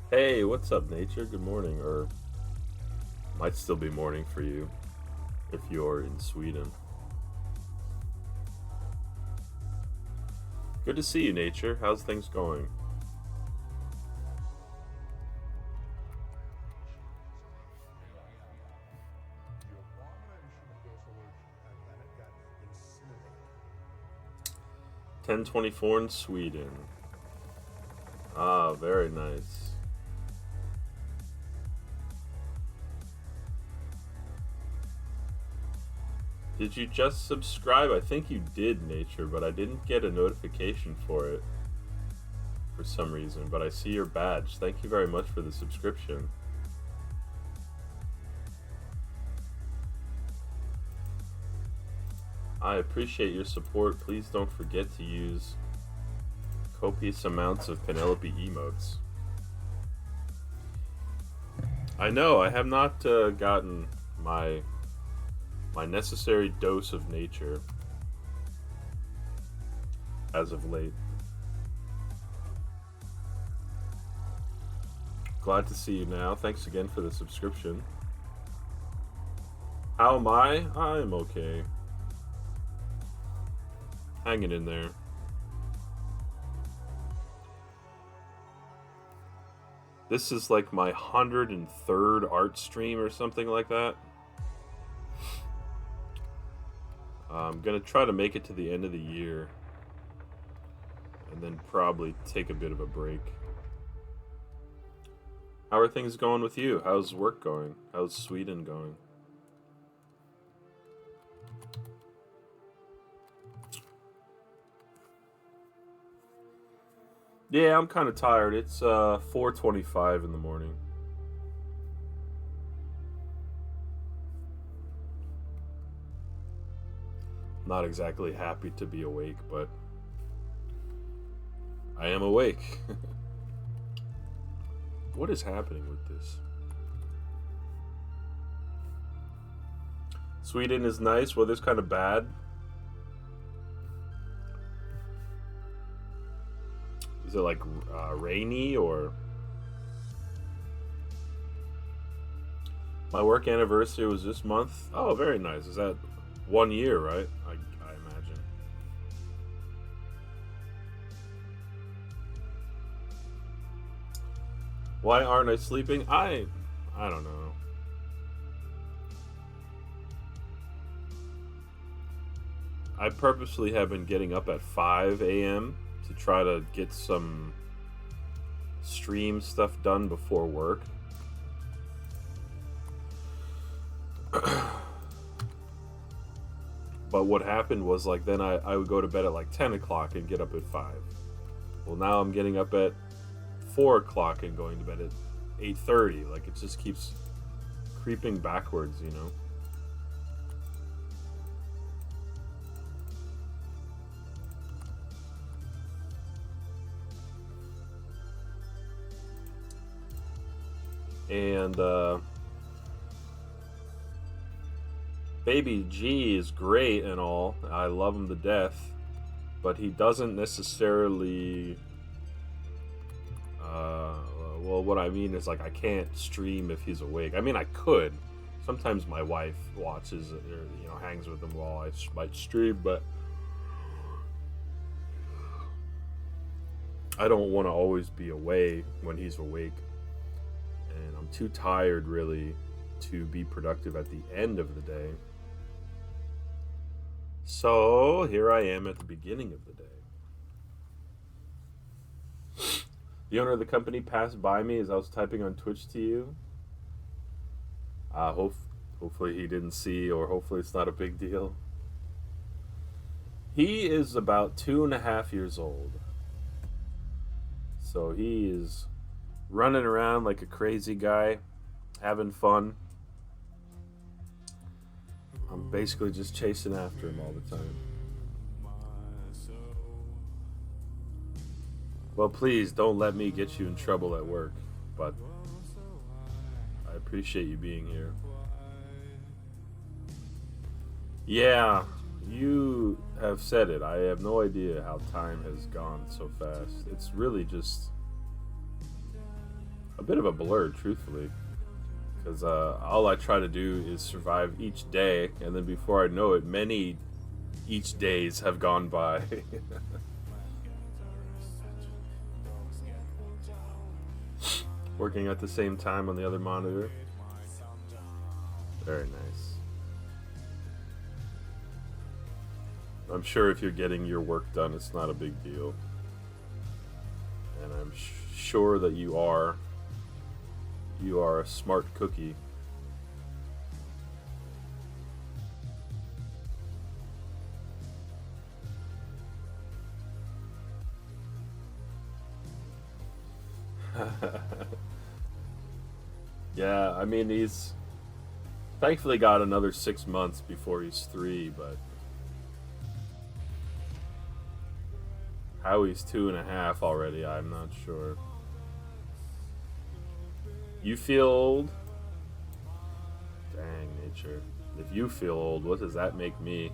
Hey, what's up, nature? Good morning, or might still be morning for you if you're in Sweden. Good to see you, nature. How's things going? 1024 in Sweden. Ah, very nice. Did you just subscribe? I think you did, nature, but I didn't get a notification for it for some reason. But I see your badge. Thank you very much for the subscription. I appreciate your support. Please don't forget to use copious amounts of Penelope emotes. I know I have not gotten my necessary dose of nature as of late. Glad to see you now. Thanks again for the subscription. How am I? I'm okay. Hanging in there. This is like my 103rd art stream or something like that. I'm gonna try to make it to the end of the year and then probably take a bit of a break. How are things going with you? How's work going? How's Sweden going? Yeah, I'm kind of tired. It's 4:25 in the morning. Not exactly happy to be awake, but I am awake. What is happening with this? Sweden is nice. Weather's kind of bad. Is it like rainy or? My work anniversary was this month. Oh, very nice. Is that 1 year, right? I imagine. Why aren't I sleeping? I don't know. I purposely have been getting up at 5 a.m. to try to get some stream stuff done before work. But what happened was like then I would go to bed at like 10 o'clock and get up at 5. Well, now I'm getting up at 4 o'clock and going to bed at 8:30. Like it just keeps creeping backwards, you know. And Baby G is great and all. I love him to death, but he doesn't necessarily. Well, what I mean is like I can't stream if he's awake. I mean I could. Sometimes my wife watches or hangs with him while I might stream, but I don't want to always be away when he's awake, and I'm too tired really to be productive at the end of the day. So here I am at the beginning of the day. The owner of the company passed by me as I was typing on Twitch to you. Hopefully he didn't see, or hopefully it's not a big deal. He is about 2.5 years old. So he is running around like a crazy guy, having fun. I'm basically just chasing after him all the time. Well, please don't let me get you in trouble at work, but I appreciate you being here. Yeah, you have said it. I have no idea how time has gone so fast. It's really just bit of a blur, truthfully, because all I try to do is survive each day, and then before I know it, many each days have gone by. Working at the same time on the other monitor. Very nice. I'm sure if you're getting your work done, it's not a big deal. And I'm sure that you are. You are a smart cookie. Yeah, I mean, he's thankfully got another 6 months before he's 3, but how he's 2.5 already, I'm not sure. You feel old? Dang, nature. If you feel old, what does that make me?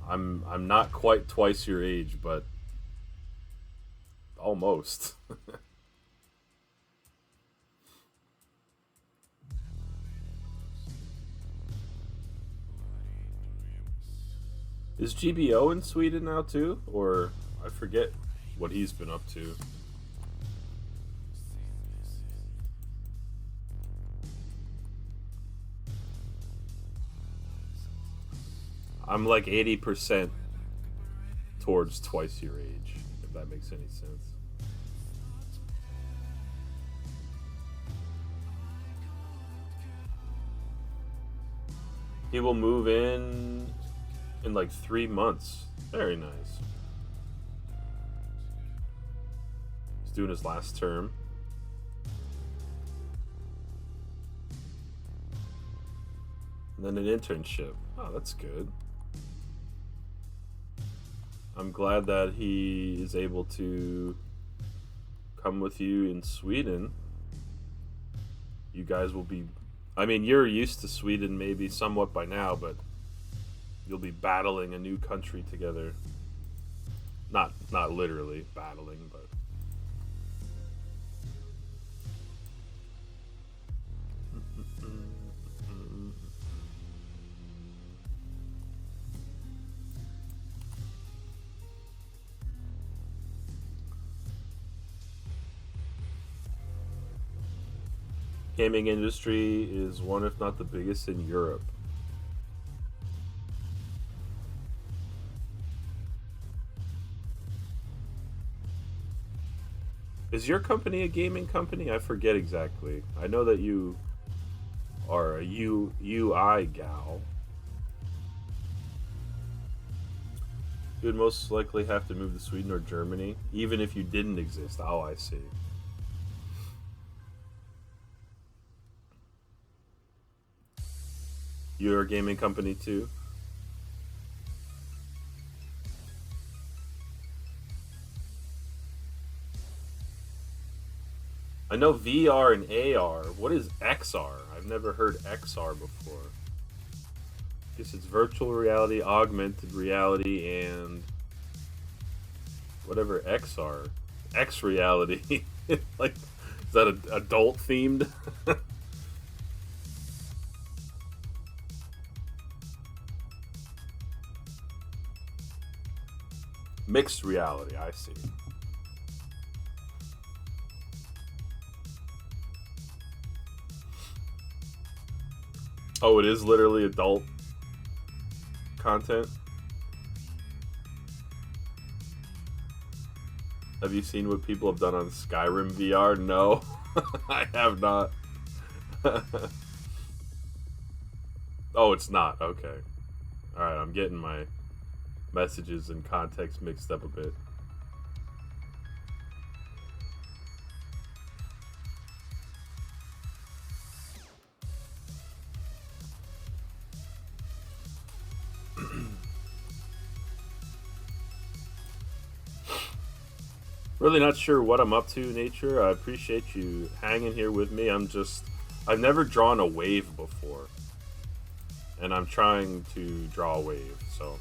I'm not quite twice your age, but almost. Is GBO in Sweden now too? Or I forget what he's been up to. I'm like 80% towards twice your age, if that makes any sense. He will move in like 3 months. Very nice. He's doing his last term. And then an internship. Oh, that's good. I'm glad that he is able to come with you in Sweden. You guys will be... I mean, you're used to Sweden maybe somewhat by now, but you'll be battling a new country together. Not literally battling, but... Gaming industry is one, if not the biggest, in Europe. Is your company a gaming company? I forget exactly. I know that you are a UI gal. You would most likely have to move to Sweden or Germany, even if you didn't exist. Oh, I see. You're a gaming company too? I know VR and AR. What is XR? I've never heard XR before. Guess it's virtual reality, augmented reality, and whatever XR. X reality. Like, is that adult themed? Mixed reality, I see. Oh, it is literally adult content? Have you seen what people have done on Skyrim VR? No, I have not. Oh, it's not. Okay. Alright, I'm getting my messages and context mixed up a bit. Really not sure what I'm up to, Nature. I appreciate you hanging here with me. I've never drawn a wave before. And I'm trying to draw a wave, so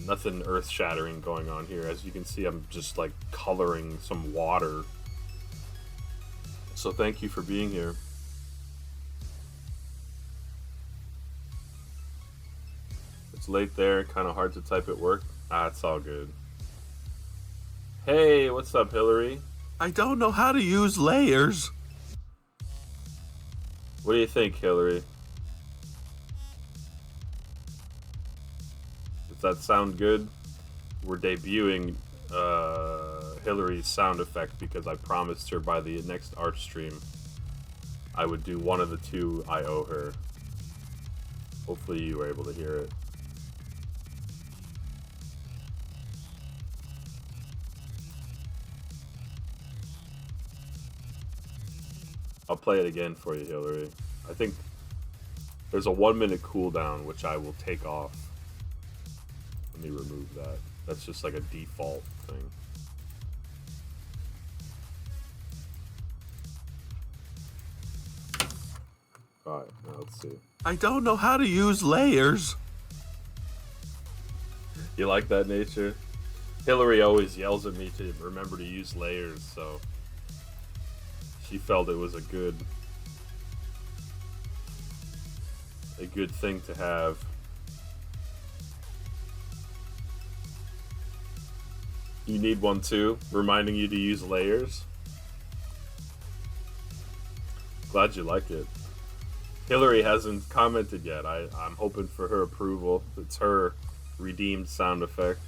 Nothing earth-shattering going on here. As you can see, I'm just like coloring some water. So thank you for being here. It's late there, kind of hard to type at work. It's all good. Hey, what's up, Hillary? I don't know how to use layers. What do you think, Hillary? Does that sound good? We're debuting Hillary's sound effect because I promised her by the next art stream I would do one of the two I owe her. Hopefully you were able to hear it. I'll play it again for you, Hillary. I think there's a 1 minute cooldown, which I will take off. Let me remove that. That's just like a default thing. Alright, now let's see. I don't know how to use layers. You like that, Nature? Hillary always yells at me to remember to use layers, so she felt it was a good thing to have. You need one too, reminding you to use layers. Glad you like it. Hillary hasn't commented yet. I'm hoping for her approval. It's her redeemed sound effect.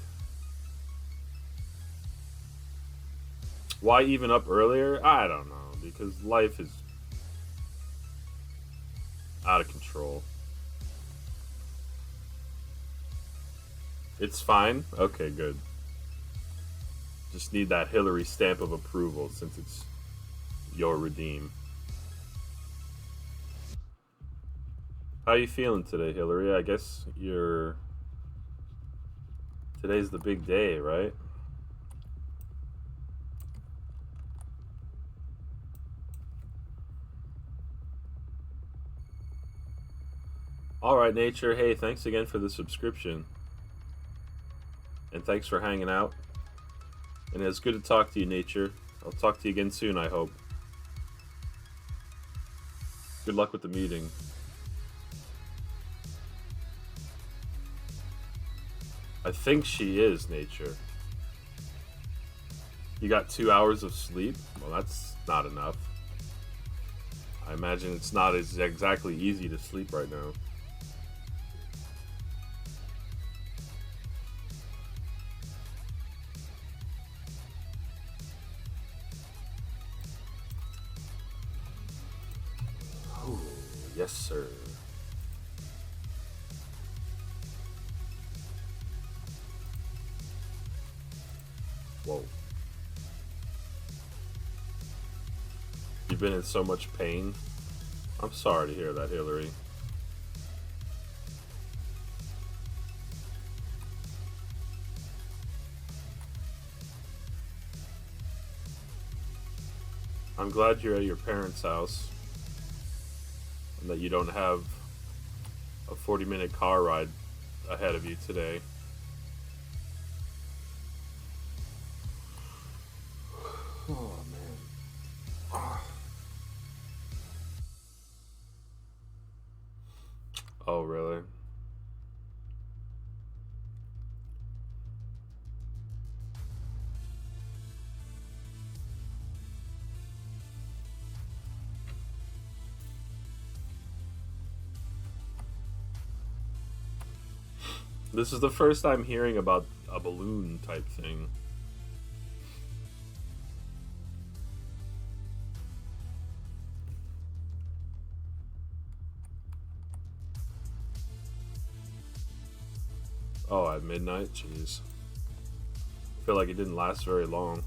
Why even up earlier? I don't know. Because life is out of control. It's fine? Okay, good. Just need that Hillary stamp of approval since it's your redeem. How you feeling today, Hillary? I guess today's the big day, right? Alright, Nature. Hey, thanks again for the subscription. And thanks for hanging out. And it's good to talk to you, Nature. I'll talk to you again soon, I hope. Good luck with the meeting. I think she is, Nature. You got 2 hours of sleep? Well, that's not enough. I imagine it's not as exactly easy to sleep right now. Oh, yes, sir. Whoa. You've been in so much pain. I'm sorry to hear that, Hillary. I'm glad you're at your parents' house and that you don't have a 40-minute car ride ahead of you today. Oh, man. Oh, really? This is the first time hearing about a balloon type thing. Oh, at midnight? Jeez. I feel like it didn't last very long.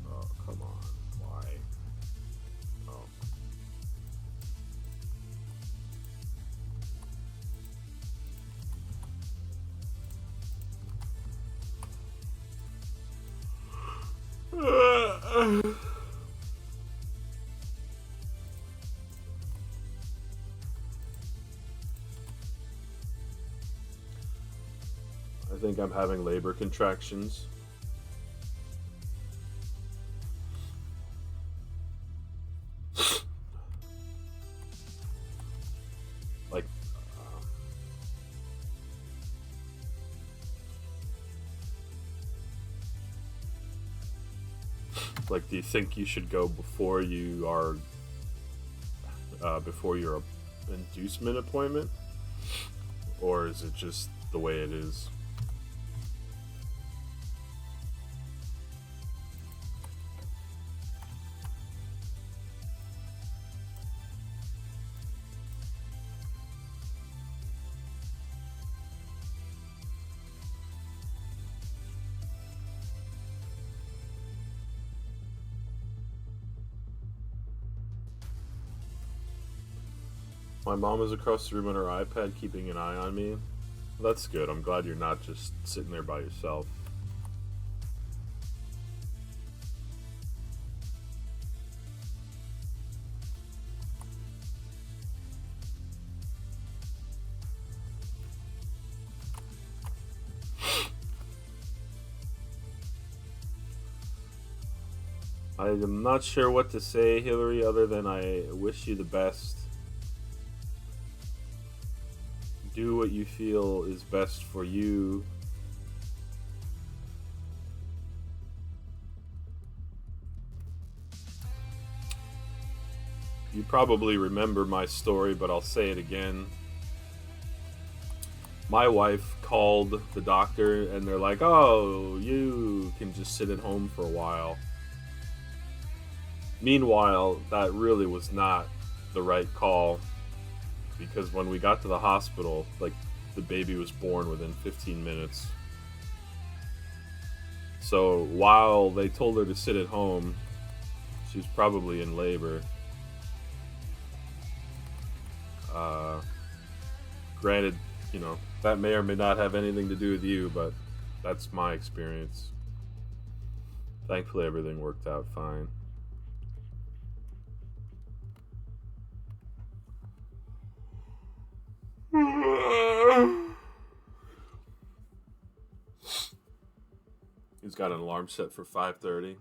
Oh, come on. Why? Oh. I think think I'm having labor contractions. Like, do you think you should go before you are, before your inducement appointment? Or is it just the way it is? My mom is across the room on her iPad keeping an eye on me. That's good. I'm glad you're not just sitting there by yourself. I'm not sure what to say, Hillary, other than I wish you the best. Do what you feel is best for you. You probably remember my story, but I'll say it again. My wife called the doctor and they're like, "Oh, you can just sit at home for a while." Meanwhile, that really was not the right call, because when we got to the hospital, like, the baby was born within 15 minutes. So while they told her to sit at home, she was probably in labor. Granted, you know, that may or may not have anything to do with you, but that's my experience. Thankfully, everything worked out fine. He's got an alarm set for 5:30.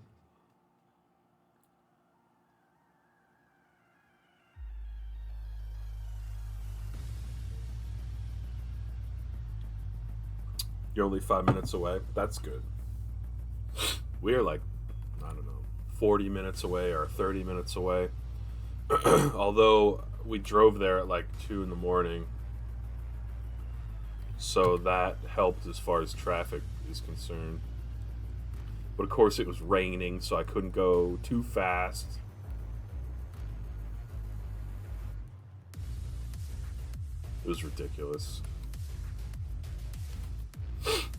You're only 5 minutes away. That's good. We're like, I don't know, 40 minutes away or 30 minutes away. Although we drove there at like 2 in the morning. So that helped as far as traffic is concerned. But of course it was raining, so I couldn't go too fast. It was ridiculous.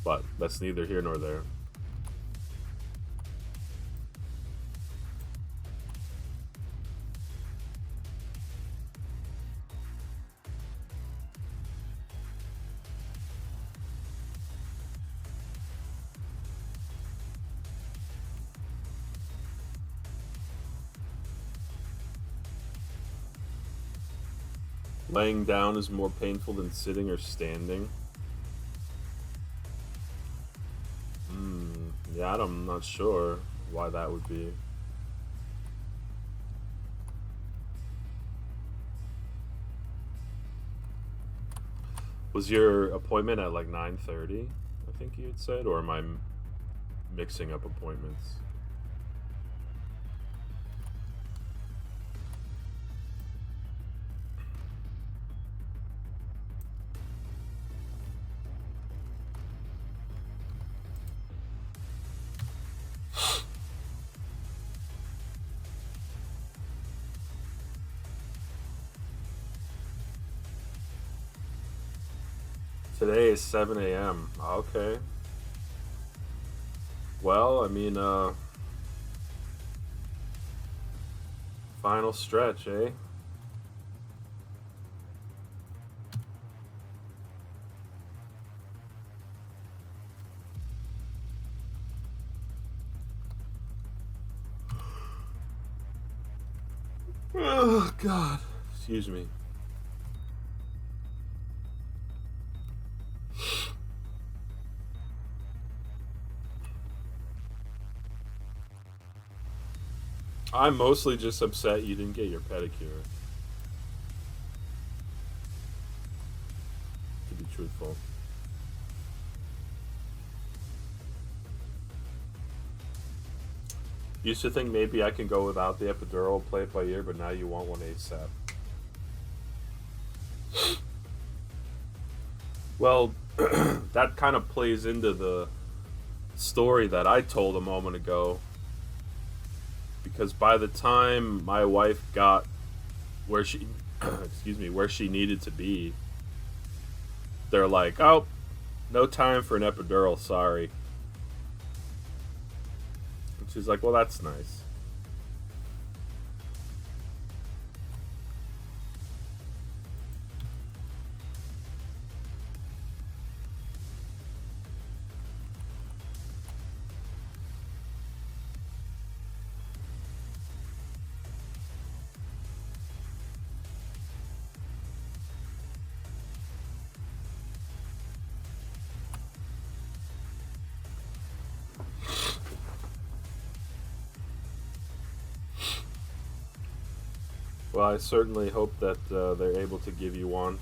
But that's neither here nor there. Laying down is more painful than sitting or standing. Yeah, I'm not sure why that would be. Was your appointment at like 9:30? I think you had said, or am I mixing up appointments? Today is 7 a.m. Okay. Well, I mean, final stretch, eh? Oh, God. Excuse me. I'm mostly just upset you didn't get your pedicure. To be truthful. Used to think maybe I can go without the epidural, play it by ear, but now you want one ASAP. Well, that kind of plays into the story that I told a moment ago. Because by the time my wife got where she, excuse me, where she needed to be, they're like, "Oh, no time for an epidural. Sorry." And she's like, "Well, that's nice." Well, I certainly hope that they're able to give you one.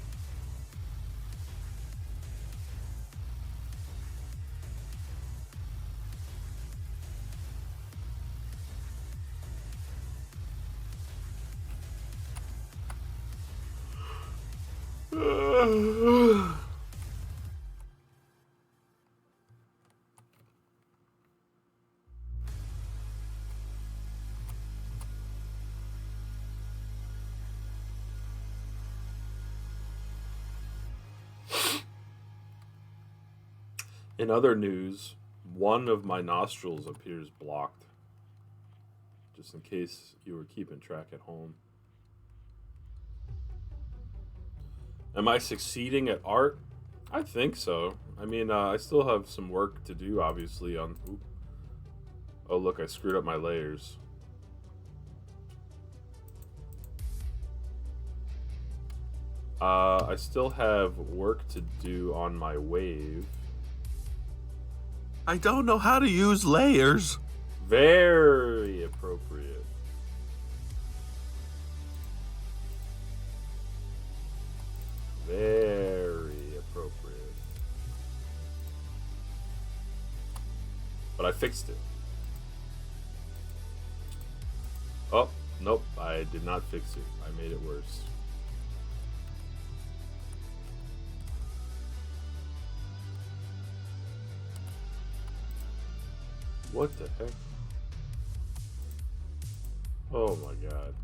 In other news, one of my nostrils appears blocked. Just in case you were keeping track at home. Am I succeeding at art? I think so. I mean, I still have some work to do, obviously. Oh, look, I screwed up my layers. I still have work to do on my wave. I don't know how to use layers. Very appropriate. Very appropriate. But I fixed it. Oh, nope, I did not fix it. I made it worse. What the heck? Oh my god.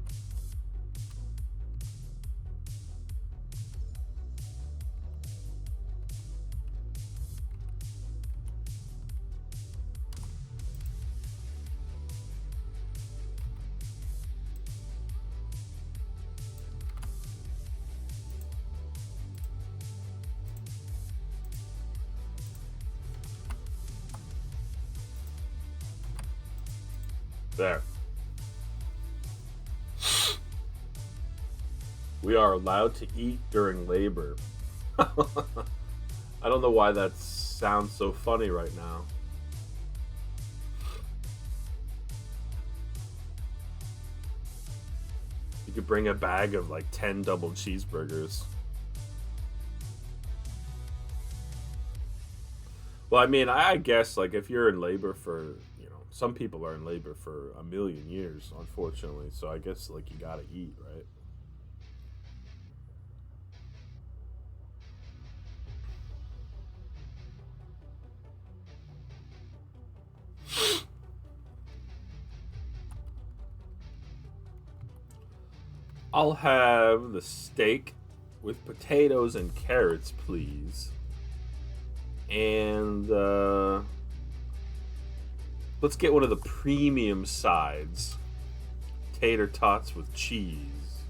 There. We are allowed to eat during labor. I don't know why that sounds so funny right now. You could bring a bag of like 10 double cheeseburgers. Well, I mean, I guess like if you're in labor for, some people are in labor for a million years, unfortunately. So I guess like you gotta eat, right? I'll have the steak with potatoes and carrots, please. And let's get one of the premium sides. Tater tots with cheese.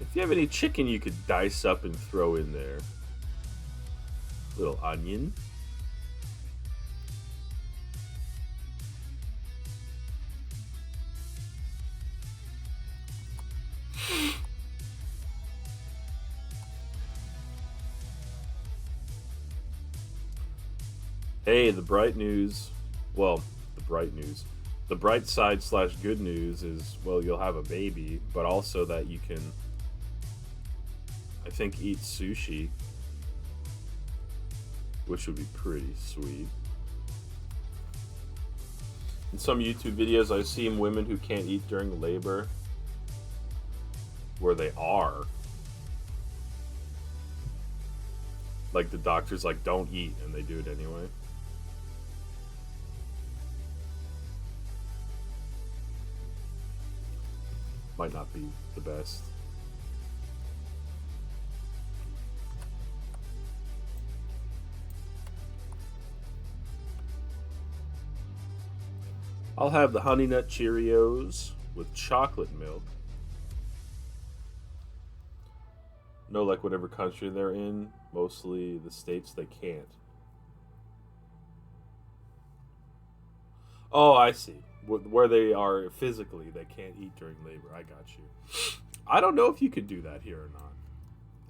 If you have any chicken you could dice up and throw in there. Little onion. Hey, the bright news. Well, the bright news. The bright side slash good news is, well, you'll have a baby, but also that you can, I think, eat sushi, which would be pretty sweet. In some YouTube videos, I've seen women who can't eat during labor, where they are. Like the doctor's like, don't eat, and they do it anyway. Might not be the best. I'll have the Honey Nut Cheerios with chocolate milk. No, like whatever country they're in, mostly the states they can't. Oh, I see. Where they are physically, they can't eat during labor. I got you. I don't know if you could do that here or not.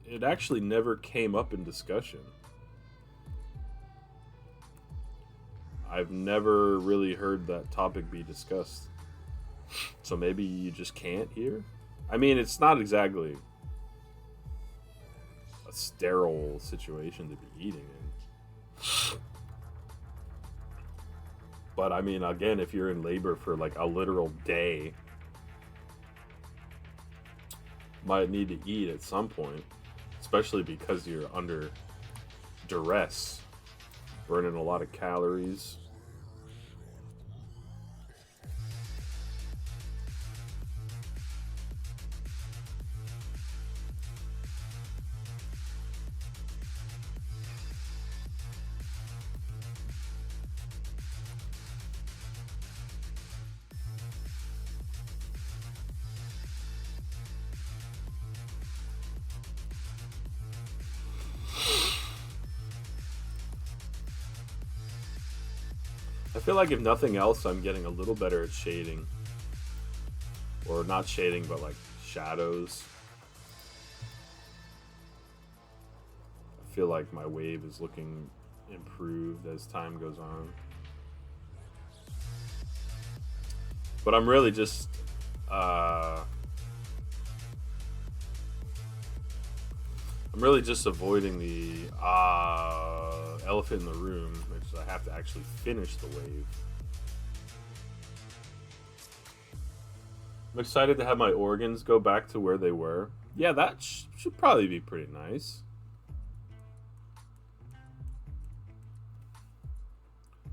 It actually never came up in discussion. I've never really heard that topic be discussed. So maybe you just can't here? I mean, it's not exactly a sterile situation to be eating in. But I mean, again, if you're in labor for like a literal day, might need to eat at some point, especially because you're under duress, burning a lot of calories. I feel like if nothing else, I'm getting a little better at shading. Or not shading, but like shadows. I feel like my wave is looking improved as time goes on. But I'm really just avoiding the elephant in the room, which is I have to actually finish the wave. I'm excited to have my organs go back to where they were. Yeah, that should probably be pretty nice.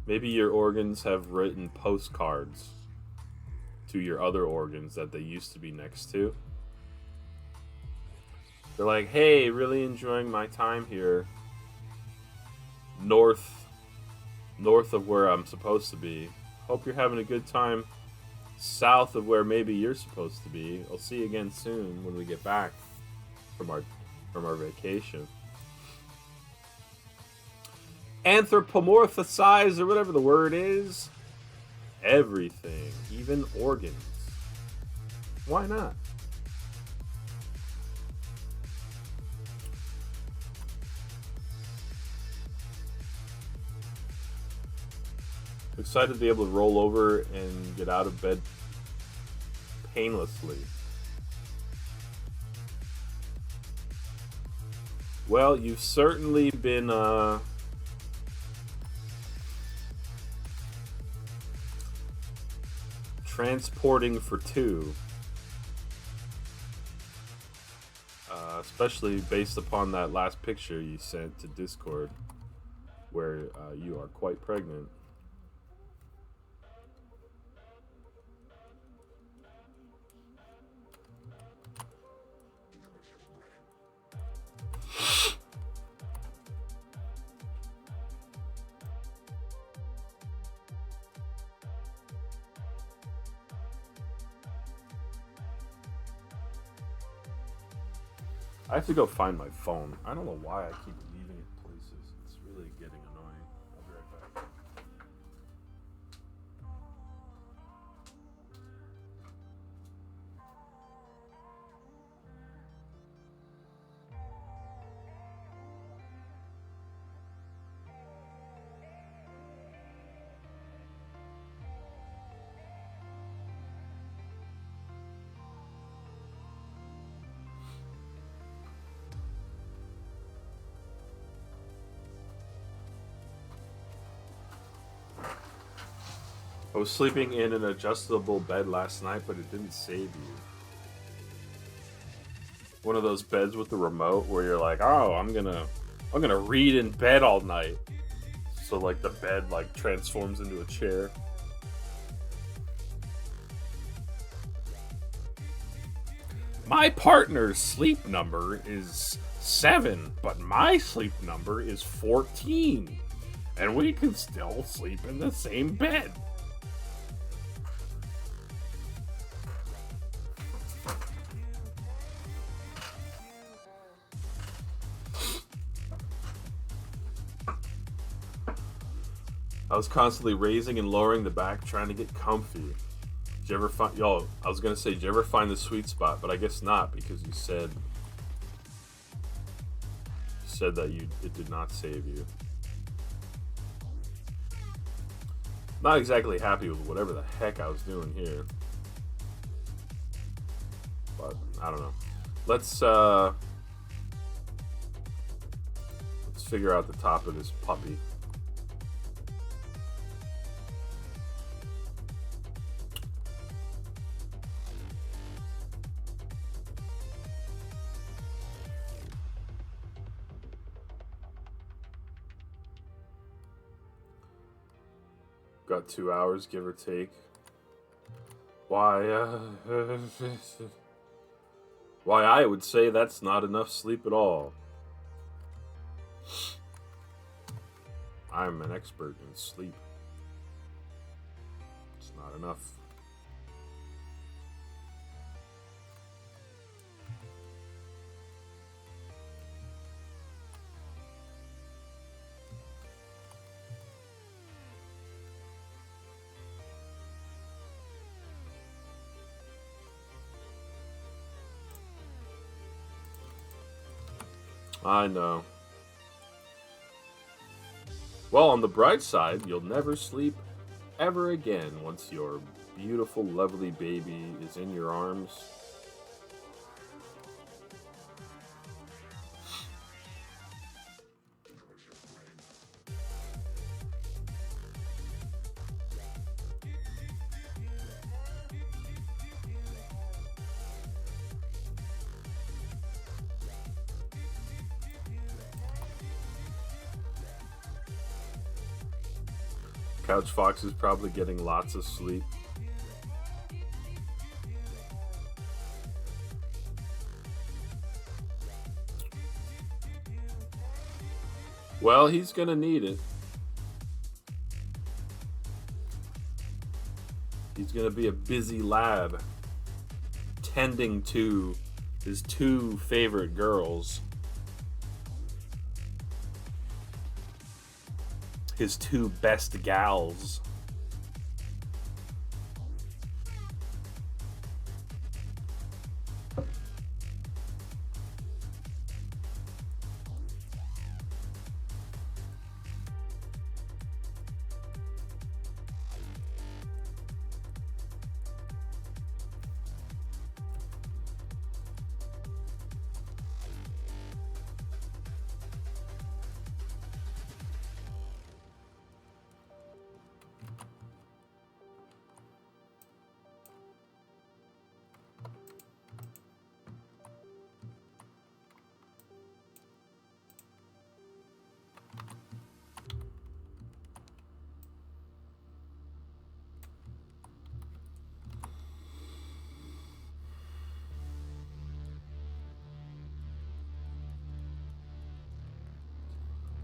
Maybe your organs have written postcards to your other organs that they used to be next to. They're like, hey, really enjoying my time here. North of where I'm supposed to be. Hope you're having a good time south of where maybe you're supposed to be. I'll see you again soon when we get back from our vacation. Anthropomorphize, or whatever the word is, everything, even organs. Why not? Excited to be able to roll over and get out of bed painlessly. Well, you've certainly been transporting for two, especially based upon that last picture you sent to Discord, where you are quite pregnant. I have to go find my phone. I don't know why I keep leaving it places. It's really getting annoying. I'll be right back. was sleeping in an adjustable bed last night, but it didn't save you. One of those beds with the remote where you're like, oh, I'm gonna read in bed all night. So like the bed like transforms into a chair. My partner's sleep number is 7, but my sleep number is 14. And we can still sleep in the same bed. I was constantly raising and lowering the back, trying to get comfy. Did you ever find, I was gonna say, did you ever find the sweet spot? But I guess not, because you said that it did not save you. Not exactly happy with whatever the heck I was doing here, but I don't know. Let's figure out the top of this puppy. Got 2 hours, give or take. Why I would say that's not enough sleep at all. I'm an expert in sleep. It's not enough. I know. Well, on the bright side, you'll never sleep ever again once your beautiful, lovely baby is in your arms. Couch Fox is probably getting lots of sleep. Well, he's gonna need it. He's gonna be a busy lad, tending to his 2 favorite girls. His 2 best gals.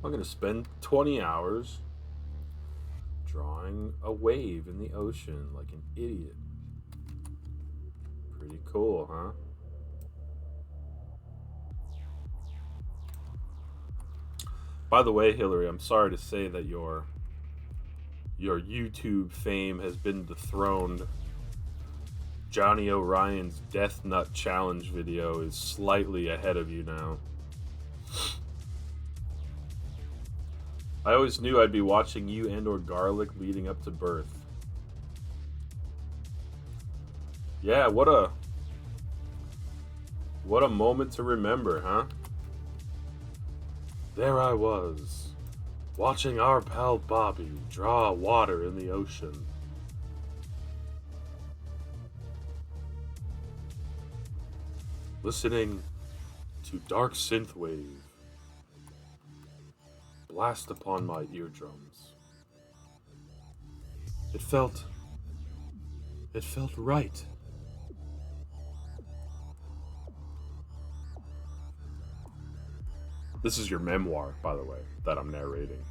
I'm going to spend 20 hours drawing a wave in the ocean like an idiot. Pretty cool, huh? By the way, Hillary, I'm sorry to say that your YouTube fame has been dethroned. Johnny O'Ryan's Death Nut Challenge video is slightly ahead of you now. I always knew I'd be watching you and or Garlic leading up to birth. Yeah, what a moment to remember, huh? There I was, watching our pal Bobby draw water in the ocean. listening to dark synthwave blast upon my eardrums. It felt right. This is your memoir, by the way, that I'm narrating.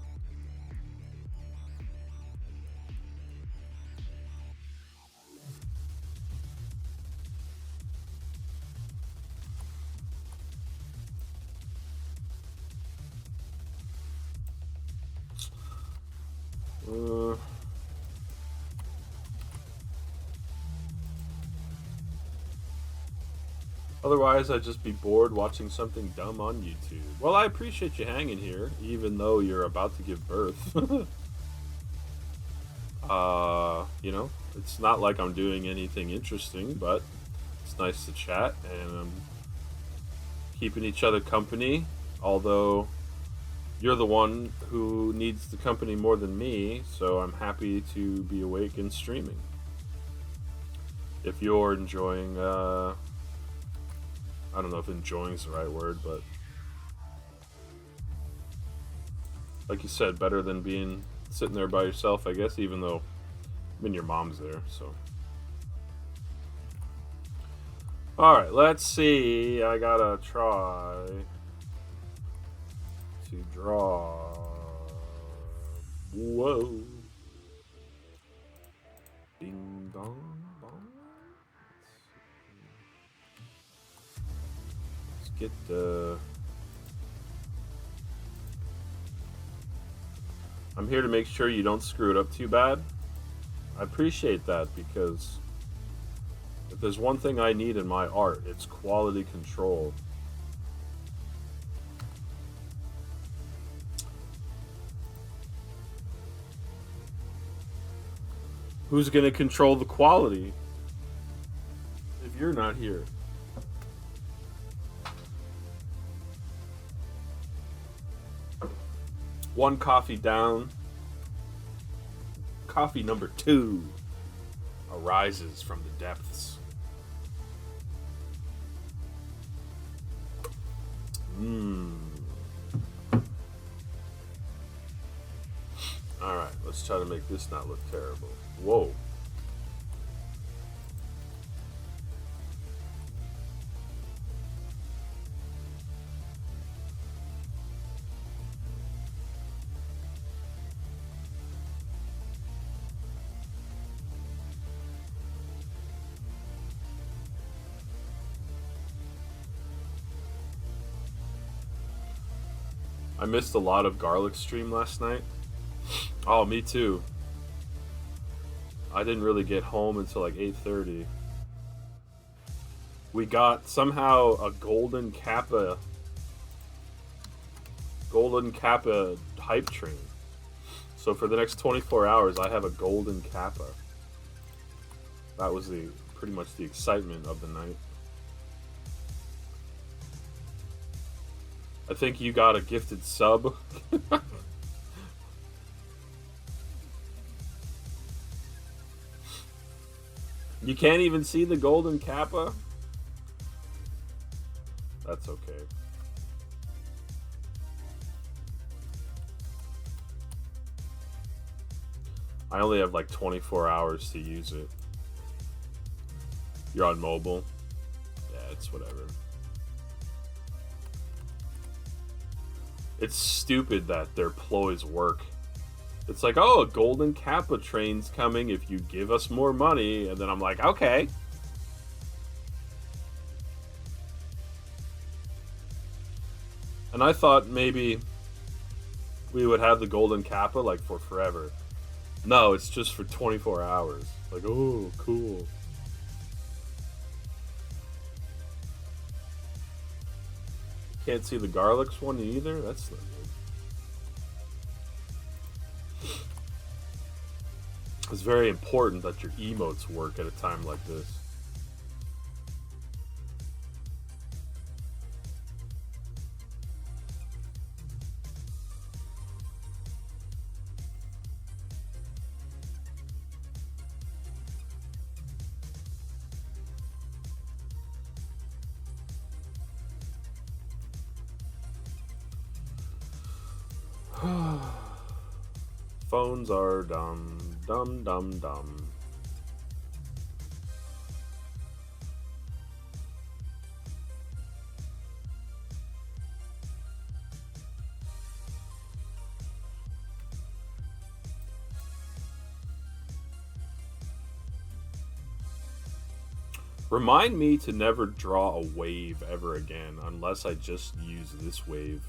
Otherwise, I'd just be bored watching something dumb on YouTube. Well, I appreciate you hanging here, even though you're about to give birth. It's not like I'm doing anything interesting, but it's nice to chat and keeping each other company. Although you're the one who needs the company more than me, so I'm happy to be awake and streaming. If you're enjoying, I don't know if enjoying is the right word, but like you said, better than being sitting there by yourself, I guess, even though your mom's there, so. Alright, let's see. I gotta try to draw. Whoa. Ding dong bong. Let's get the. I'm here to make sure you don't screw it up too bad. I appreciate that, because if there's one thing I need in my art, it's quality control. Who's going to control the quality if you're not here? One coffee down. Coffee number 2 arises from the depths. Alright, let's try to make this not look terrible. Whoa. I missed a lot of Garlic stream last night. Oh, me too. I didn't really get home until like 8:30. We got somehow a golden Kappa hype train. So for the next 24 hours, I have a golden Kappa. That was pretty much the excitement of the night. I think you got a gifted sub. You can't even see the golden Kappa? That's okay. I only have like 24 hours to use it. You're on mobile? Yeah, it's whatever. It's stupid that their ploys work. It's like, oh, a golden Kappa train's coming if you give us more money. And then I'm like, okay. And I thought maybe we would have the golden Kappa like for forever. No, it's just for 24 hours. Like, oh, cool. Can't see the Garlics one either? That's not good. It's very important that your emotes work at a time like this. Phones are dumb, dumb, dumb, dumb. Remind me to never draw a wave ever again unless I just use this wave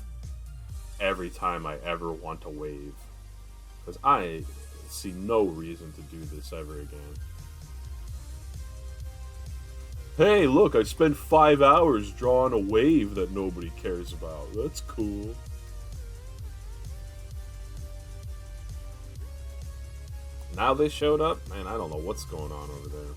every time I ever want a wave. Because I see no reason to do this ever again. Hey, look, I spent 5 hours drawing a wave that nobody cares about. That's cool. Now they showed up? Man, I don't know what's going on over there.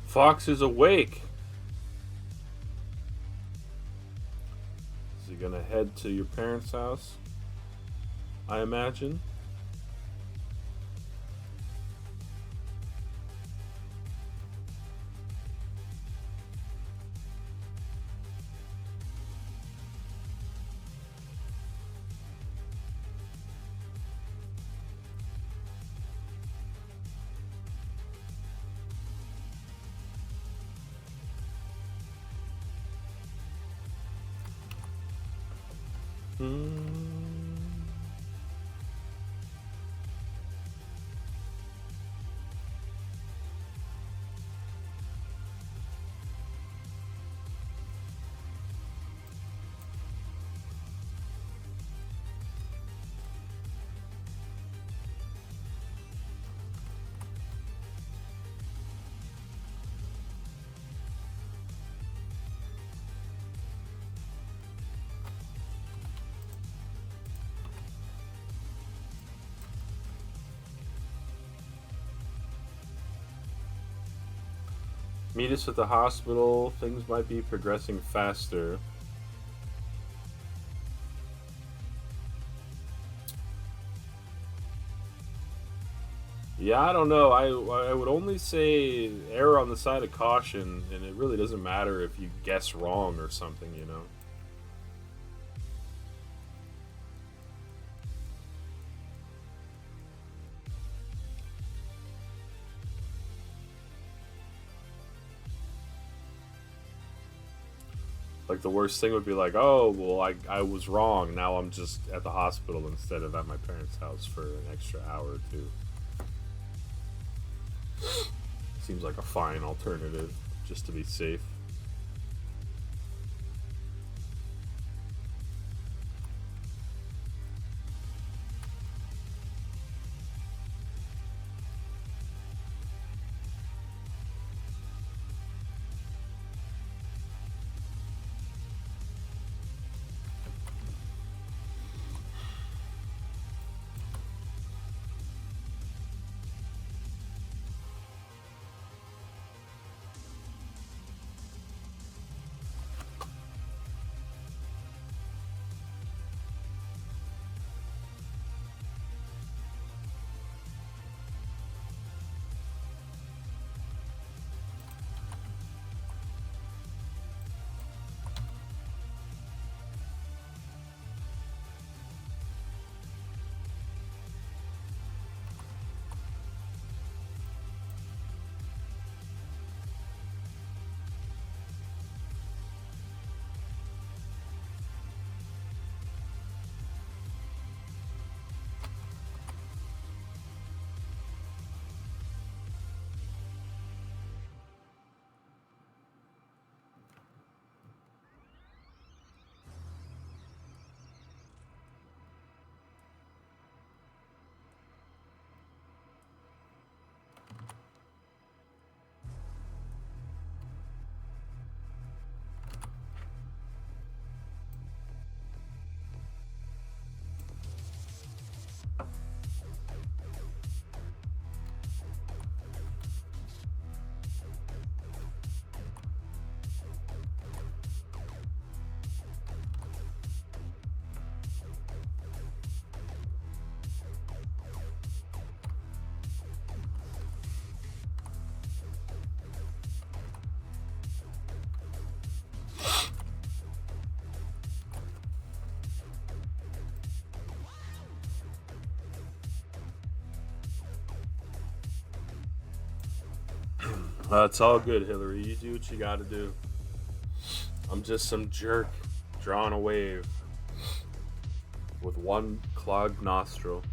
Fox is awake. Is he gonna head to your parents' house? I imagine. Meet us at the hospital. Things might be progressing faster. Yeah, I don't know. I would only say err on the side of caution, and it really doesn't matter if you guess wrong or something, you know. Like the worst thing would be like, oh, well, I was wrong. Now I'm just at the hospital instead of at my parents' house for an extra hour or two. Seems like a fine alternative, just to be safe. It's all good, Hillary. You do what you gotta do. I'm just some jerk drawing a wave with one clogged nostril.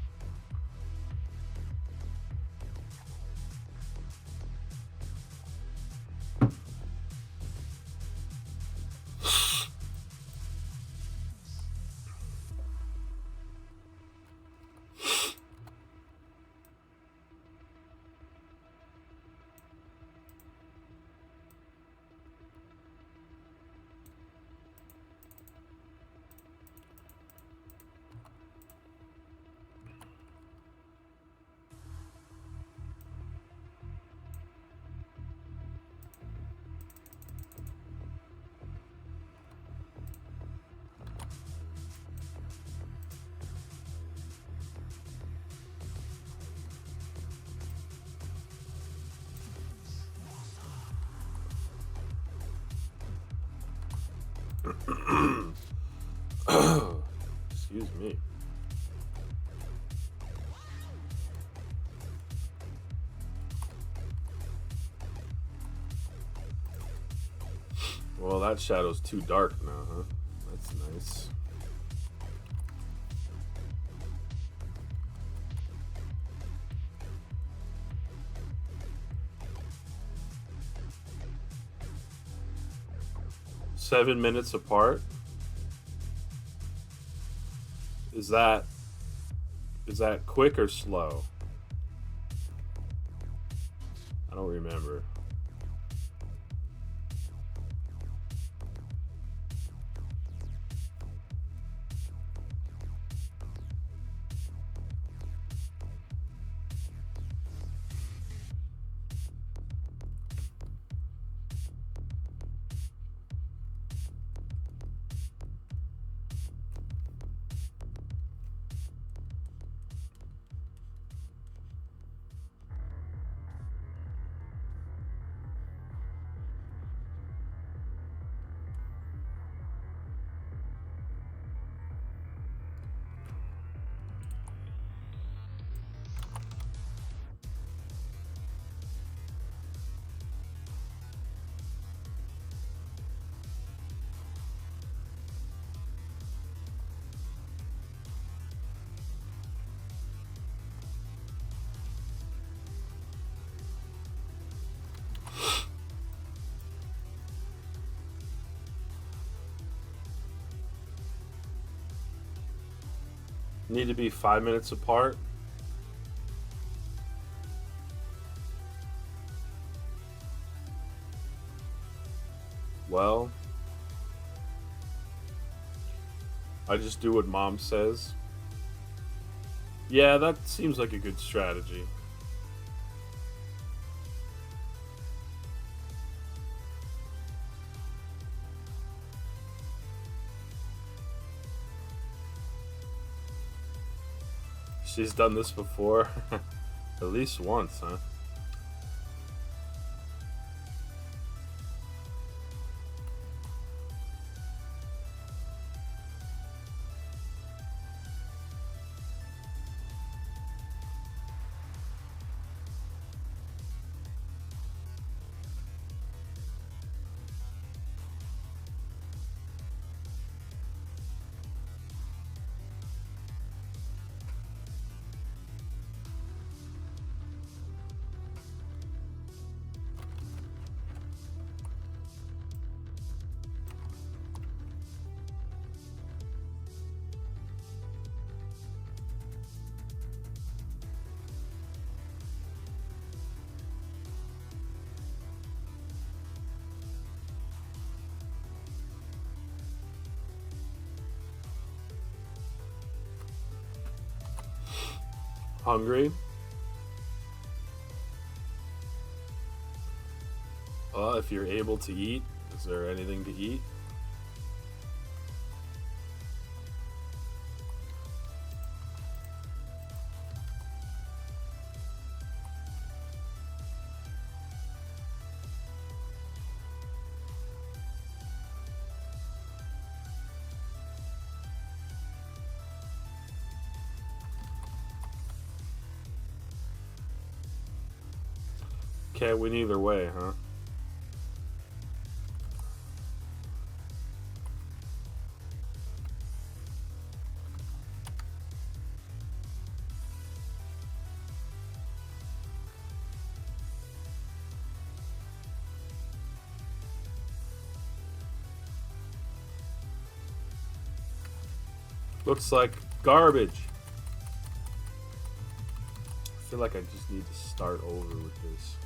Excuse me. Well, that shadow's too dark now, huh? That's nice. $7 minutes apart. Is that quick or slow? I don't remember. Need to be 5 minutes apart. Well, I just do what mom says. Yeah, that seems like a good strategy. She's done this before. At least once, huh? Hungry? If you're able to eat, is there anything to eat? Can't win either way, huh? Looks like garbage. I feel like I just need to start over with this.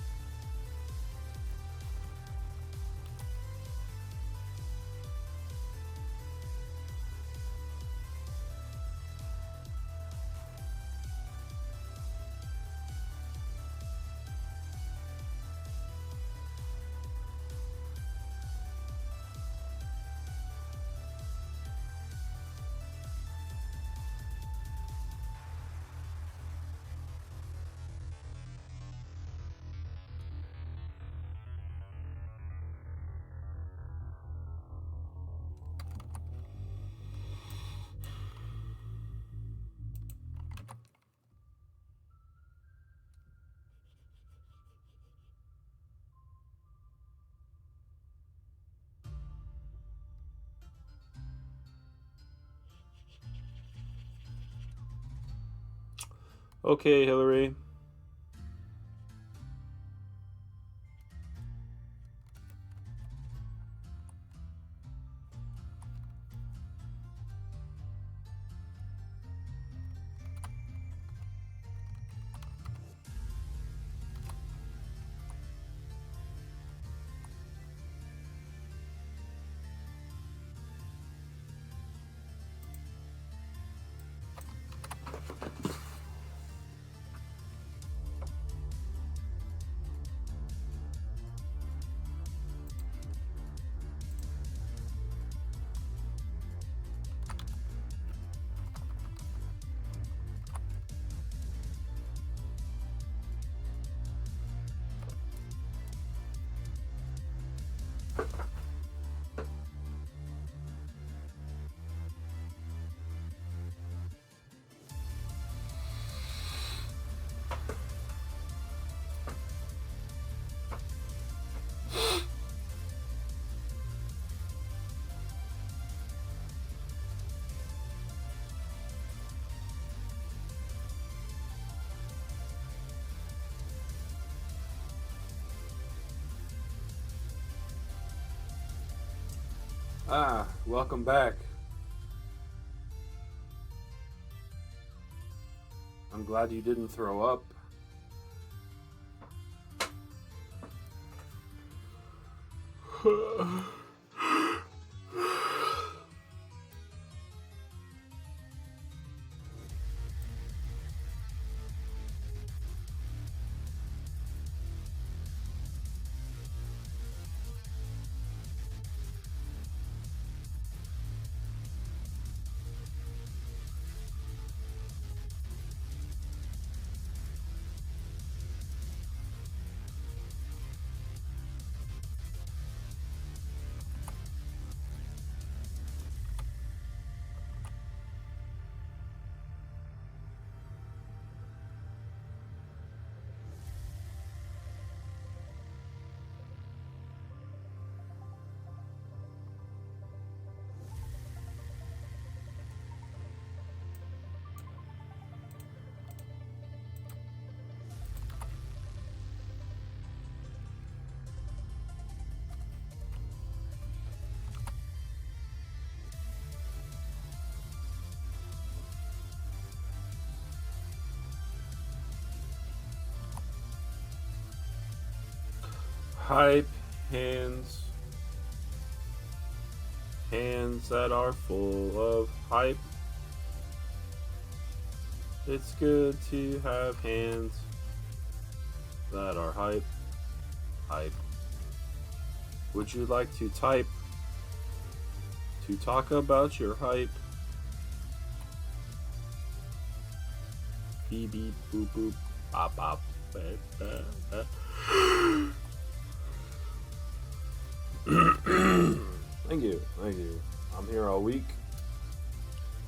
Okay, Hillary. Welcome back. I'm glad you didn't throw up. Hype hands. Hands that are full of hype. It's good to have hands that are hype. Hype. Would you like to type to talk about your hype? Beep beep boop boop bop bop. Thank you, thank you. I'm here all week.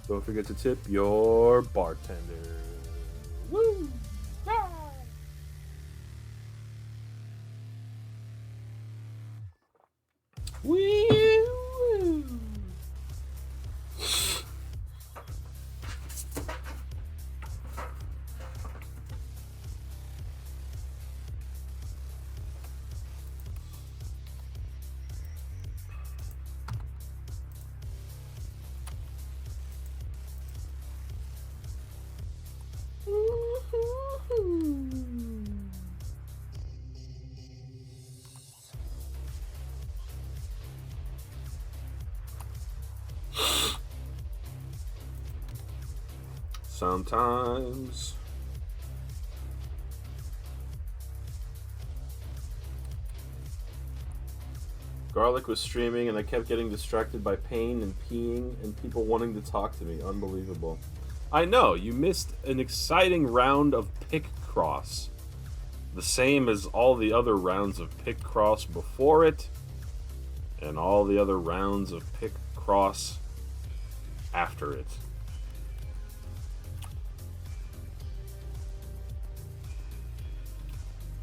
Don't forget to tip your bartender. Woo! Yeah! Sometimes. Garlic was streaming and I kept getting distracted by pain and peeing and people wanting to talk to me. Unbelievable. I know, you missed an exciting round of Picross. The same as all the other rounds of Picross before it, and all the other rounds of Picross after it.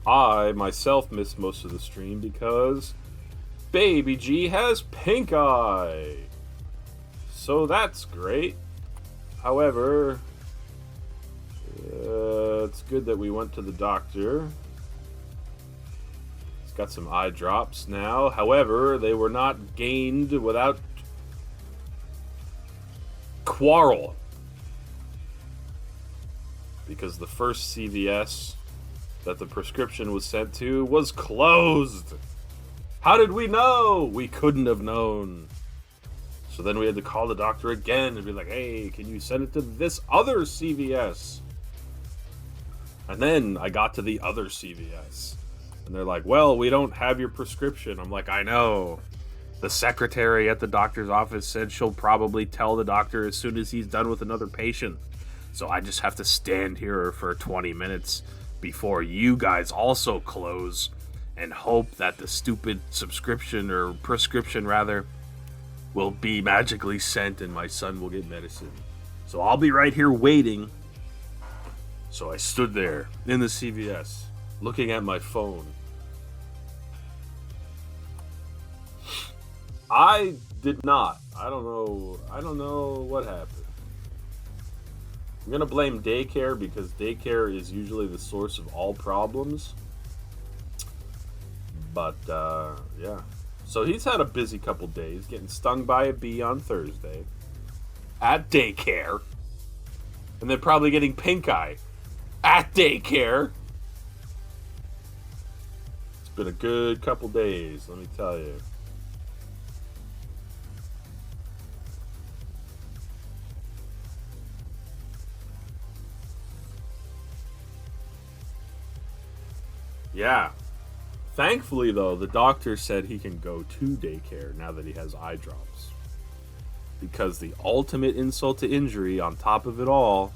I myself missed most of the stream because Baby G has pink eye. So that's great. However, it's good that we went to the doctor. He's got some eye drops now. However, they were not gained without quarrel. Because the first CVS that the prescription was sent to was closed. How did we know? We couldn't have known. So then we had to call the doctor again and be like, hey, can you send it to this other CVS? And then I got to the other CVS. And they're like, well, we don't have your prescription. I'm like, I know. The secretary at the doctor's office said she'll probably tell the doctor as soon as he's done with another patient. So I just have to stand here for 20 minutes before you guys also close and hope that the stupid subscription or prescription rather will be magically sent and my son will get medicine. So I'll be right here waiting. So I stood there in the CVS looking at my phone. I did not. I don't know what happened. I'm going to blame daycare because daycare is usually the source of all problems. But, yeah. So he's had a busy couple days, getting stung by a bee on Thursday at daycare. And then probably getting pink eye at daycare. It's been a good couple days, let me tell you. Yeah. Thankfully, though, the doctor said he can go to daycare now that he has eye drops. Because the ultimate insult to injury on top of it all,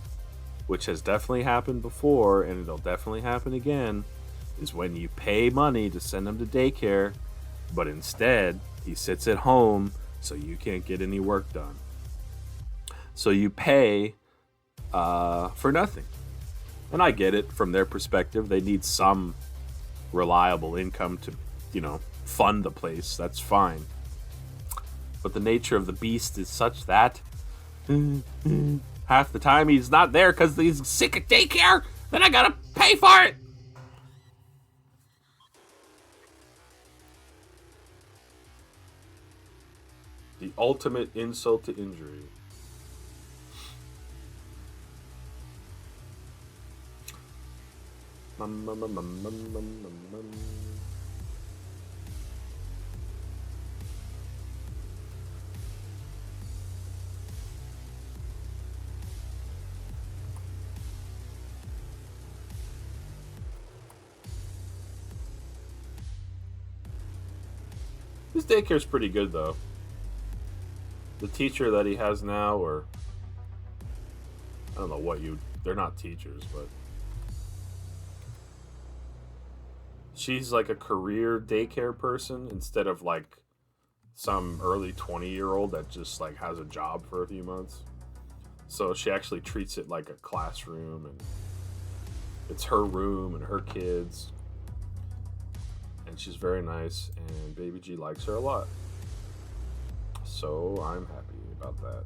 which has definitely happened before and it'll definitely happen again, is when you pay money to send him to daycare, but instead he sits at home so you can't get any work done. So you pay for nothing. And I get it from their perspective. They need some reliable income to, fund the place. That's fine. But the nature of the beast is such that half the time he's not there because he's sick at daycare, then I gotta pay for it. The ultimate insult to injury. His daycare's pretty good, though. The teacher that he has now, or I don't know they're not teachers, but she's like a career daycare person instead of like some early 20-year-old that just like has a job for a few months. So she actually treats it like a classroom, and it's her room and her kids. And she's very nice, and Baby G likes her a lot. So I'm happy about that.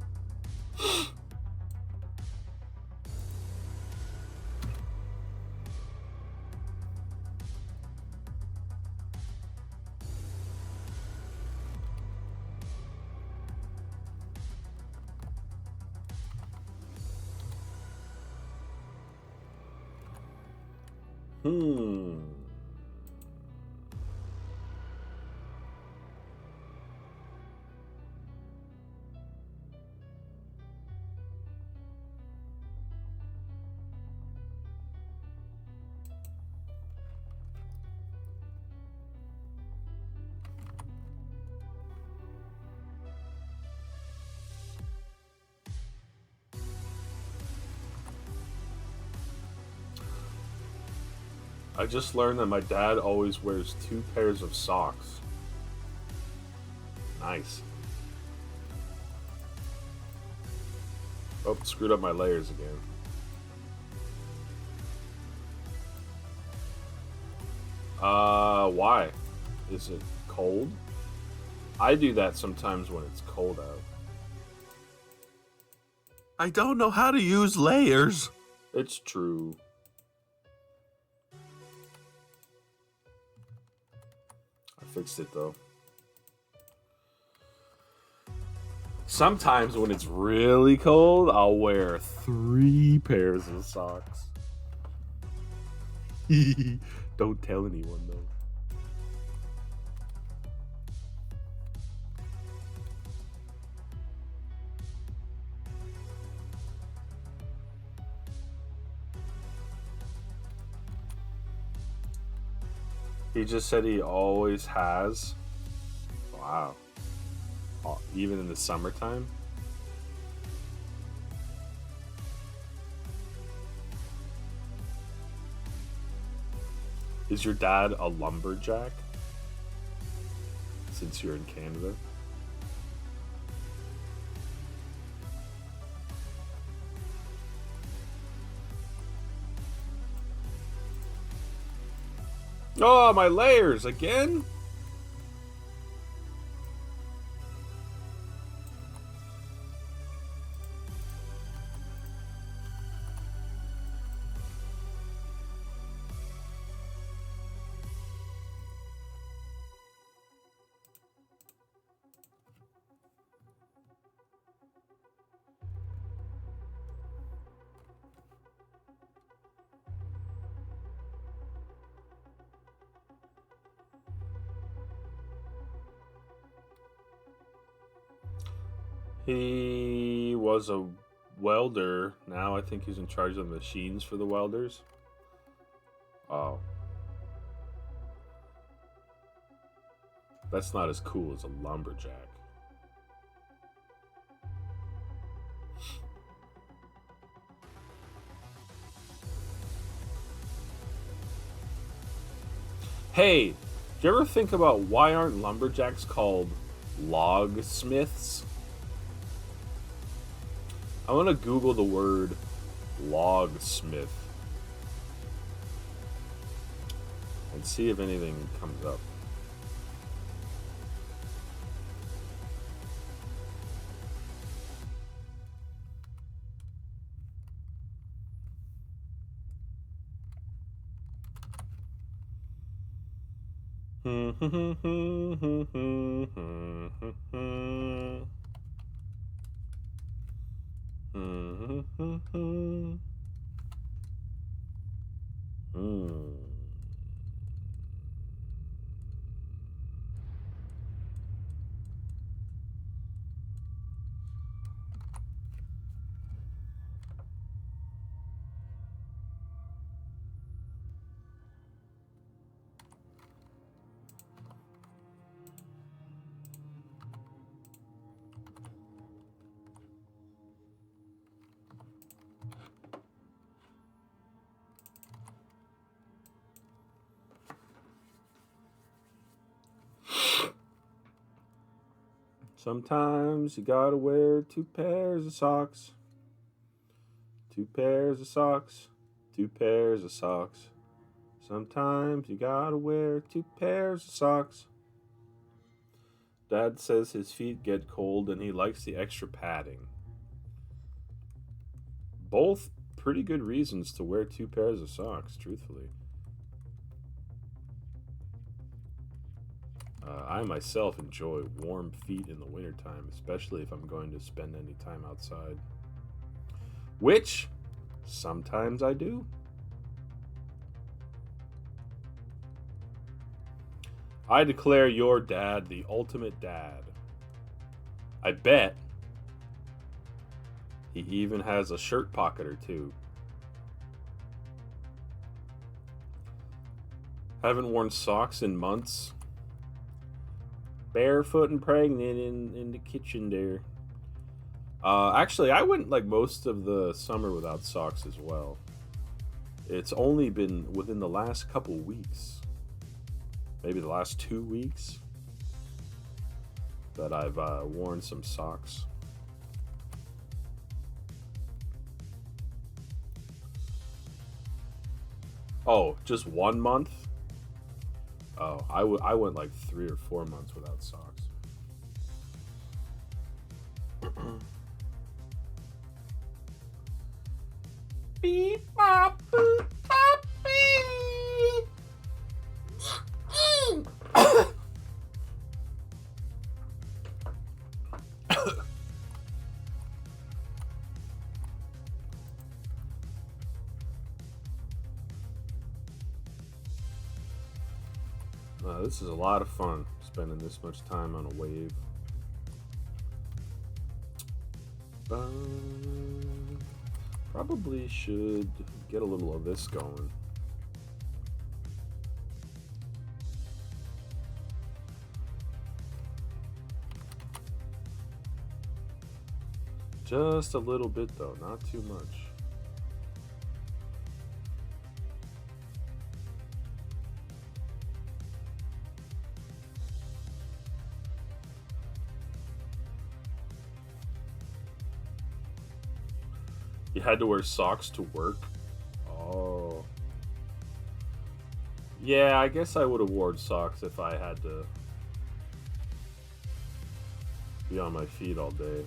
Hmm. I just learned that my dad always wears 2 pairs of socks. Nice. Oh, screwed up my layers again. Why? Is it cold? I do that sometimes when it's cold out. I don't know how to use layers. It's true. I fixed it though. Sometimes when it's really cold, I'll wear 3 pairs of socks. Don't tell anyone though. He just said he always has. Wow. Even in the summertime? Is your dad a lumberjack? Since you're in Canada? Oh, my layers again? He was a welder. Now I think he's in charge of the machines for the welders. Oh. That's not as cool as a lumberjack. Hey, do you ever think about why aren't lumberjacks called logsmiths? I want to Google the word logsmith and see if anything comes up. Sometimes you gotta wear 2 pairs of socks. 2 pairs of socks. 2 pairs of socks. Sometimes you gotta wear 2 pairs of socks. Dad says his feet get cold and he likes the extra padding. Both pretty good reasons to wear two pairs of socks, truthfully. I myself enjoy warm feet in the wintertime, especially if I'm going to spend any time outside. Which sometimes I do. I declare your dad the ultimate dad. I bet he even has a shirt pocket or two. Haven't worn socks in months. Barefoot and pregnant in the kitchen there. Actually, I went like most of the summer without socks as well. It's only been within the last couple weeks, maybe the last 2 weeks, that I've worn some socks. Oh, just 1 month? Oh, I went like 3 or 4 months without socks. Beep bop boop bop beep. This is a lot of fun, spending this much time on a wave. Probably should get a little of this going. Just a little bit though, not too much. You had to wear socks to work? Oh. Yeah, I guess I would have worn socks if I had to be on my feet all day.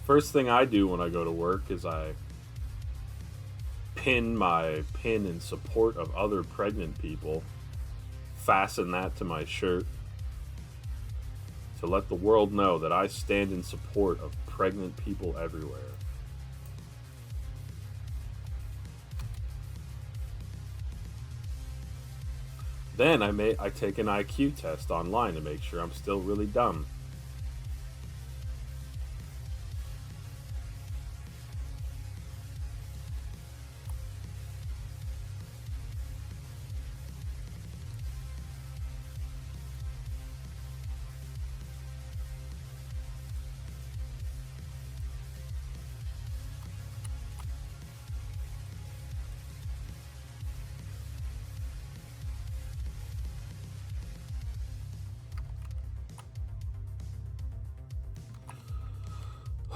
First thing I do when I go to work is I pin my pin in support of other pregnant people, fasten that to my shirt to let the world know that I stand in support of pregnant people everywhere. Then I take an IQ test online to make sure I'm still really dumb.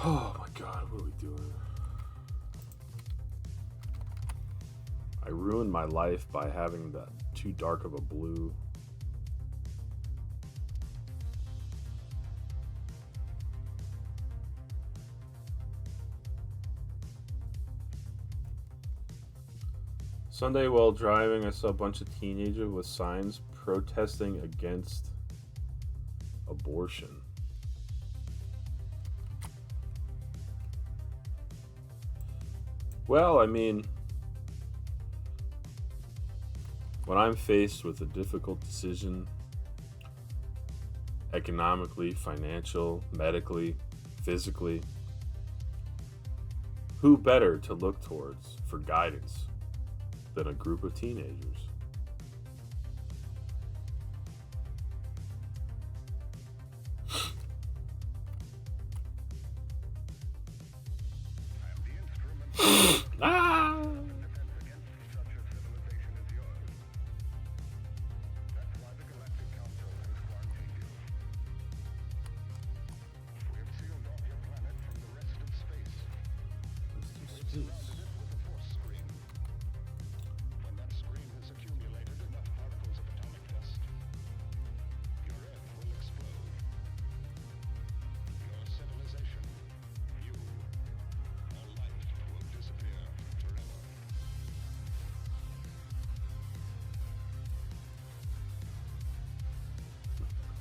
Oh my god, what are we doing? I ruined my life by having that too dark of a blue. Sunday while driving, I saw a bunch of teenagers with signs protesting against abortion. Well, I mean, when I'm faced with a difficult decision, economically, financial, medically, physically, who better to look towards for guidance than a group of teenagers? Ah!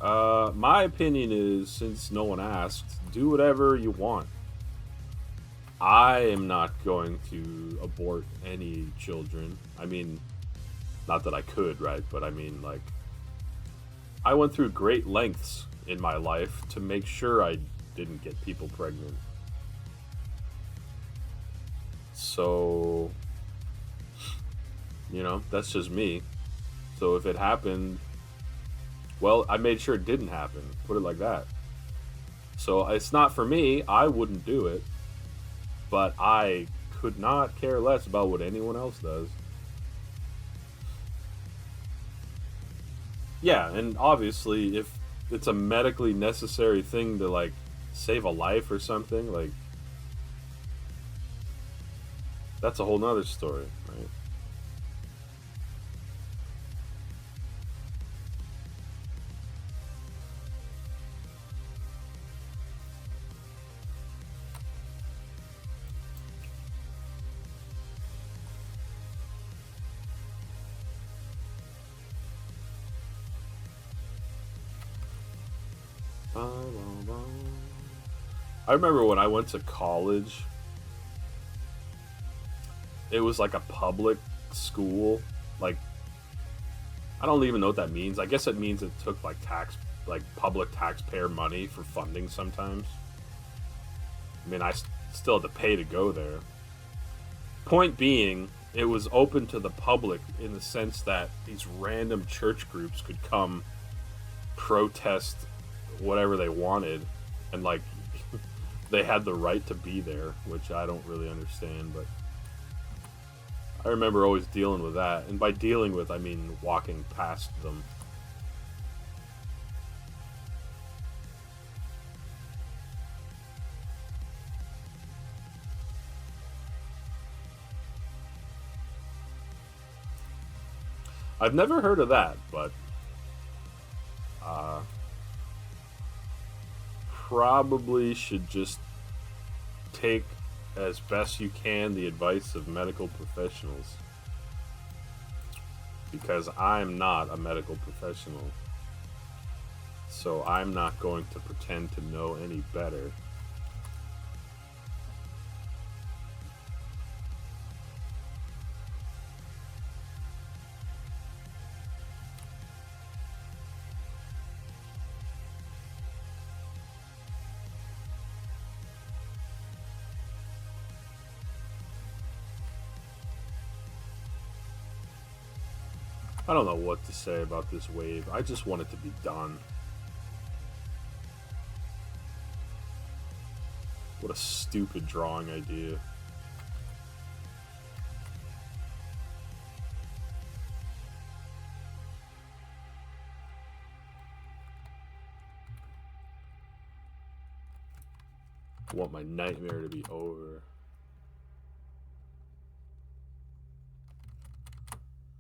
My opinion is, since no one asked, do whatever you want. I am not going to abort any children. I mean, not that I could, right? But I mean, like, I went through great lengths in my life to make sure I didn't get people pregnant. So, that's just me. So if it happened, well, I made sure it didn't happen. Put it like that. So it's not for me. I wouldn't do it. But I could not care less about what anyone else does. Yeah, and obviously, if it's a medically necessary thing to, like, save a life or something, like, that's a whole nother story, right? I remember when I went to college, it was like a public school. Like, I don't even know what that means. I guess it means it took like public taxpayer money for funding sometimes. I mean, still had to pay to go there. Point being, it was open to the public in the sense that these random church groups could come protest whatever they wanted, and, like, they had the right to be there, which I don't really understand, but I remember always dealing with that. And by dealing with, I mean walking past them. I've never heard of that, but probably should just take as best you can the advice of medical professionals, because I'm not a medical professional, so I'm not going to pretend to know any better. I don't know what to say about this wave. I just want it to be done. What a stupid drawing idea. I want my nightmare to be over.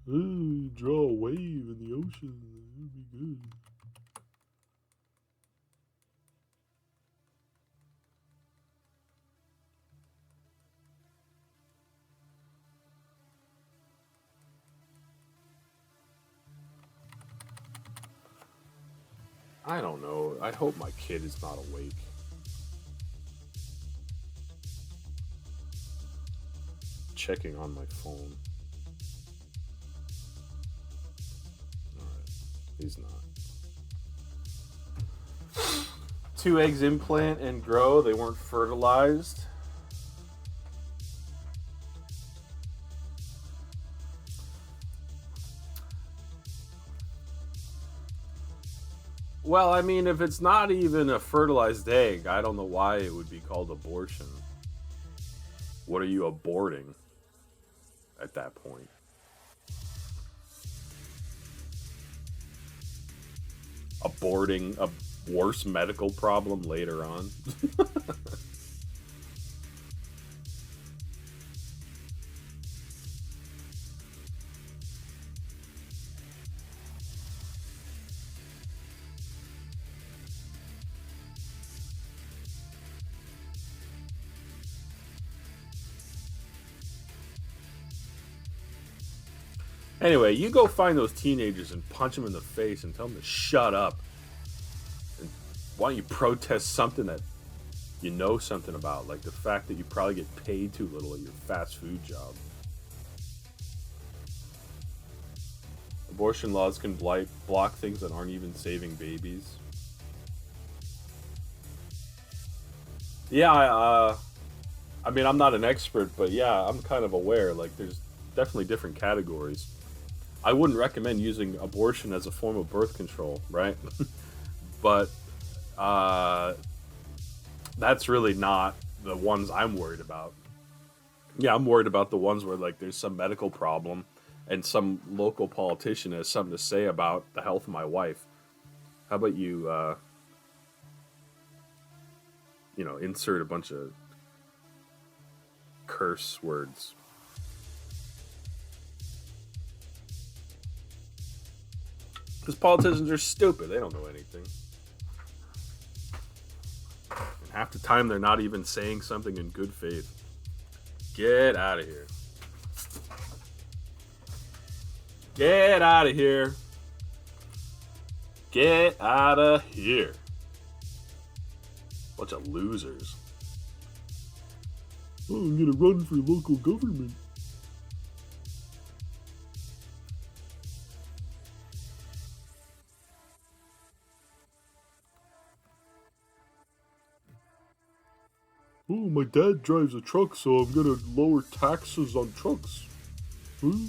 Ooh, draw a wave in the ocean. That would be good. I don't know. I hope my kid is not awake. Checking on my phone. Alright. He's not. 2 eggs implant and grow. They weren't fertilized. Well, I mean, if it's not even a fertilized egg, I don't know why it would be called abortion. What are you aborting at that point? Aborting a worse medical problem later on? Anyway, you go find those teenagers and punch them in the face and tell them to shut up. Why don't you protest something that you know something about, like the fact that you probably get paid too little at your fast food job? Abortion laws can block things that aren't even saving babies. Yeah, I mean, I'm not an expert, but yeah, I'm kind of aware. Like, there's definitely different categories. I wouldn't recommend using abortion as a form of birth control, right? But uh, that's really not the ones I'm worried about. Yeah, I'm worried about the ones where like there's some medical problem and some local politician has something to say about the health of my wife. How about you, insert a bunch of curse words? Because politicians are stupid. They don't know anything. And half the time, they're not even saying something in good faith. Get out of here. Get out of here. Get out of here. Bunch of losers. Oh, I'm gonna run for local government. Oh, my dad drives a truck, so I'm gonna lower taxes on trucks. Ooh.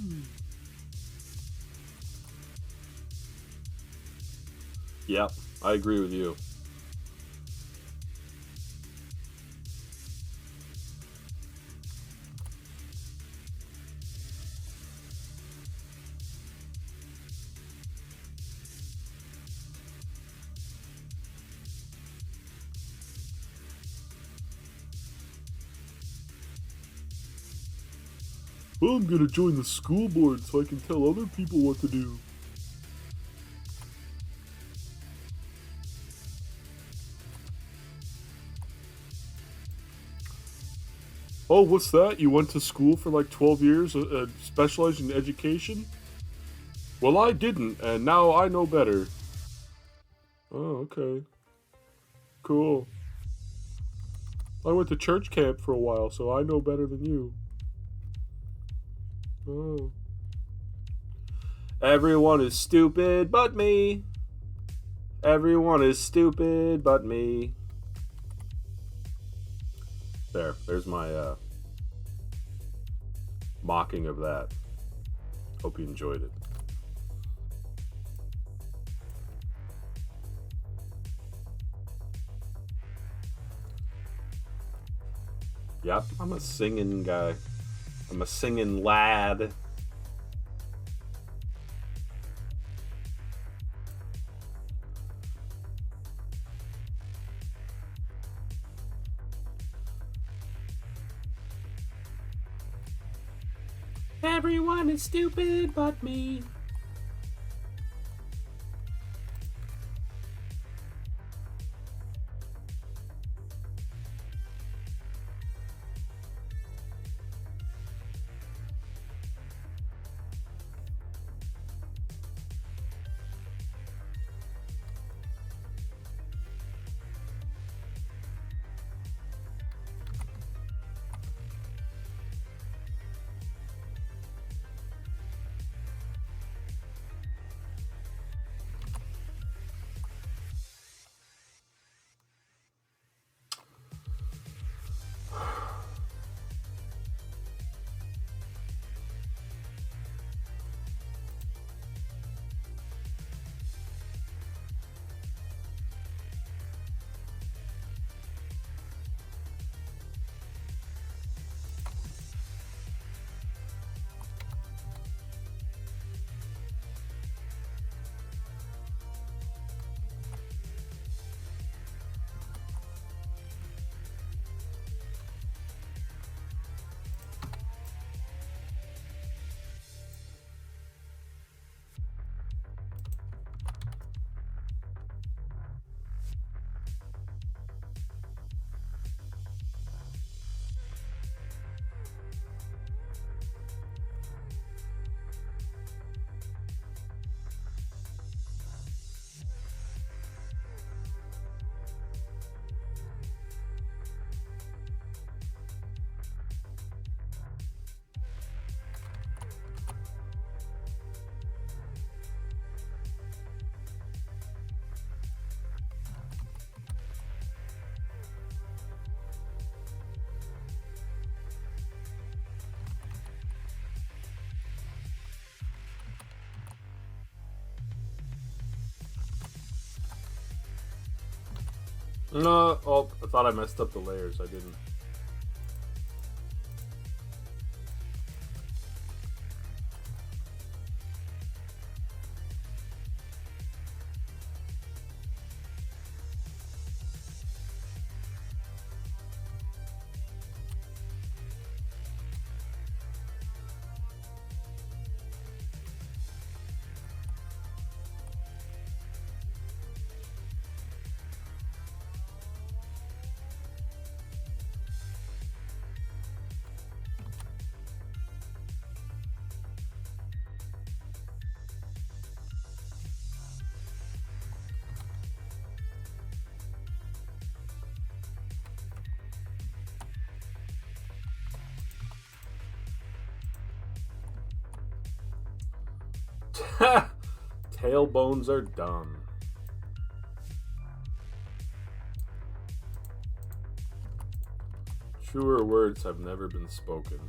Yeah, I agree with you. Well, I'm gonna join the school board so I can tell other people what to do. Oh, what's that? You went to school for like 12 years, specialized in education? Well, I didn't, and now I know better. Oh, okay. Cool. I went to church camp for a while, so I know better than you. Oh. Everyone is stupid but me. Everyone is stupid but me. There's my mocking of that. Hope you enjoyed it. Yep, I'm a singing guy. I'm a singing lad. Everyone is stupid but me. No, oh, I thought I messed up the layers. I didn't. Tailbones are dumb. Truer words have never been spoken.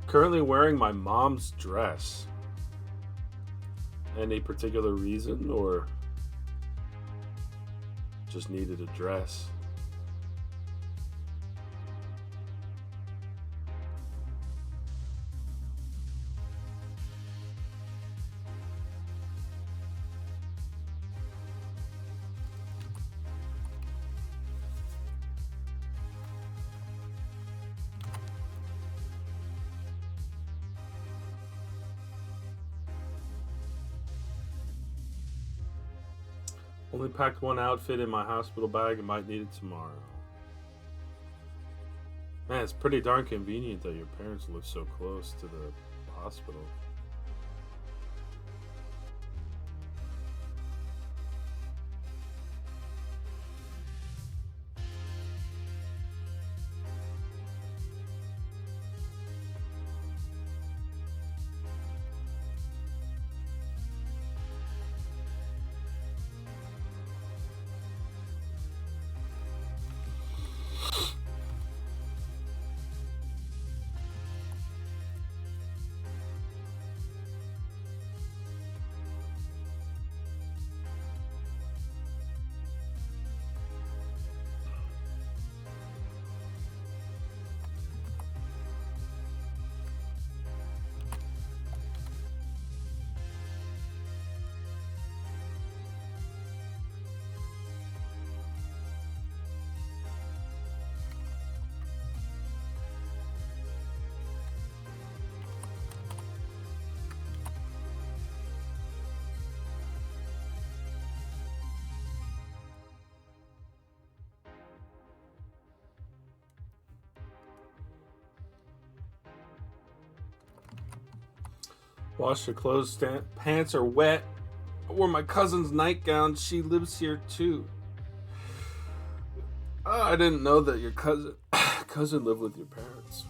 Currently wearing my mom's dress. Any particular reason, or just needed a dress? Only packed one outfit in my hospital bag and might need it tomorrow. Man, it's pretty darn convenient that your parents live so close to the hospital. Wash your clothes, pants are wet. I wore my cousin's nightgown. She lives here too. Oh, I didn't know that your cousin lived with your parents.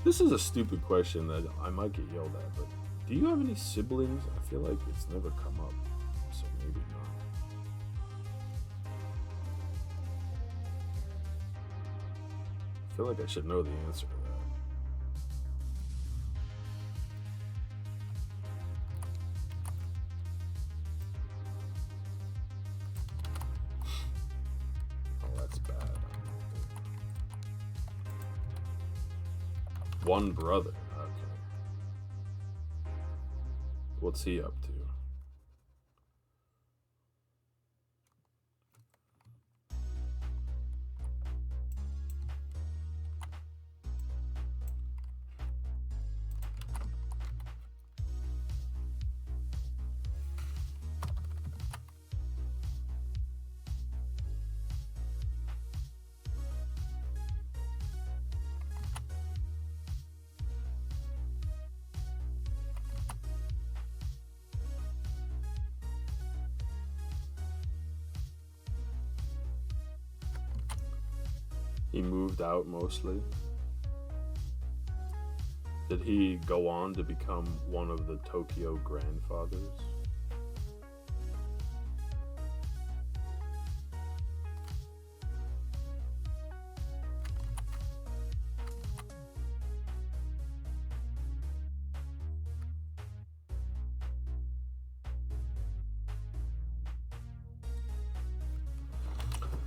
This is a stupid question that I might get yelled at, but do you have any siblings? I feel like it's never come up, so maybe not. I feel like I should know the answer to that. One brother. Okay. What's he up to? He moved out mostly. Did he go on to become one of the Tokyo grandfathers?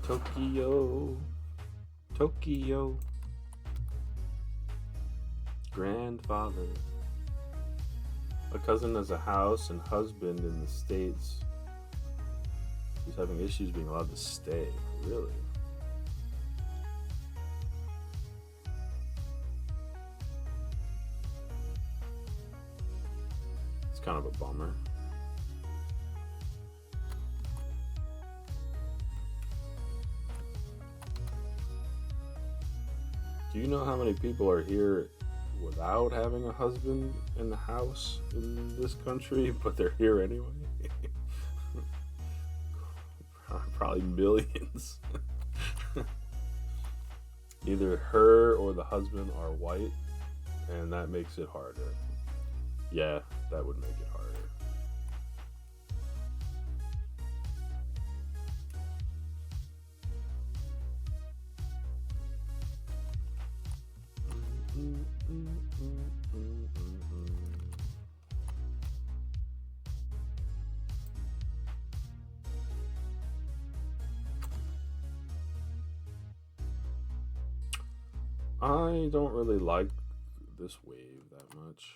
Tokyo, Tokyo, grandfather. My cousin has a house and husband in the States. He's having issues being allowed to stay. Really? It's kind of a bummer. Do you know how many people are here without having a husband in the house in this country, but they're here anyway? Probably millions. Either her or the husband are white, and that makes it harder. Yeah, that would make it harder. I don't really like this wave that much.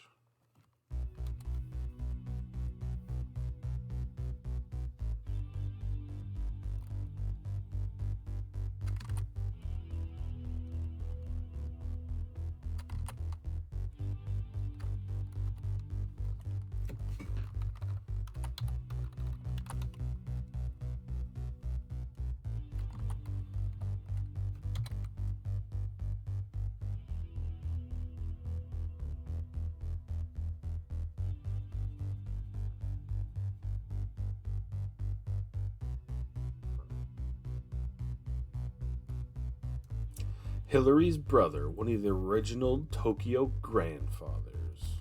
Hillary's brother, one of the original Tokyo grandfathers.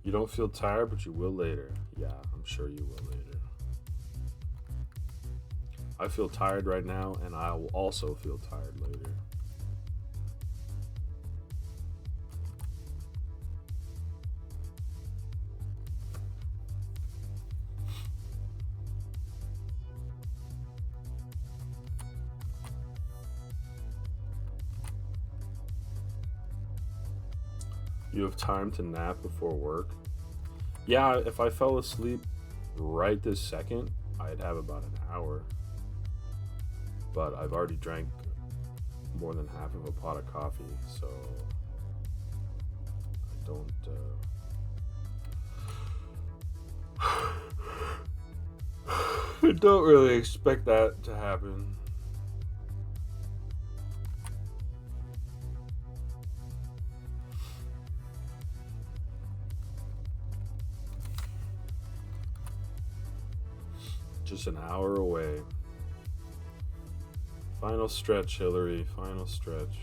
You don't feel tired, but you will later. Yeah, I'm sure you will later. I feel tired right now, and I will also feel tired later. You have time to nap before work? Yeah, if I fell asleep right this second, I'd have about an hour. But I've already drank more than half of a pot of coffee, so I don't really expect that to happen. Just an hour away. Final stretch, Hillary. Final stretch.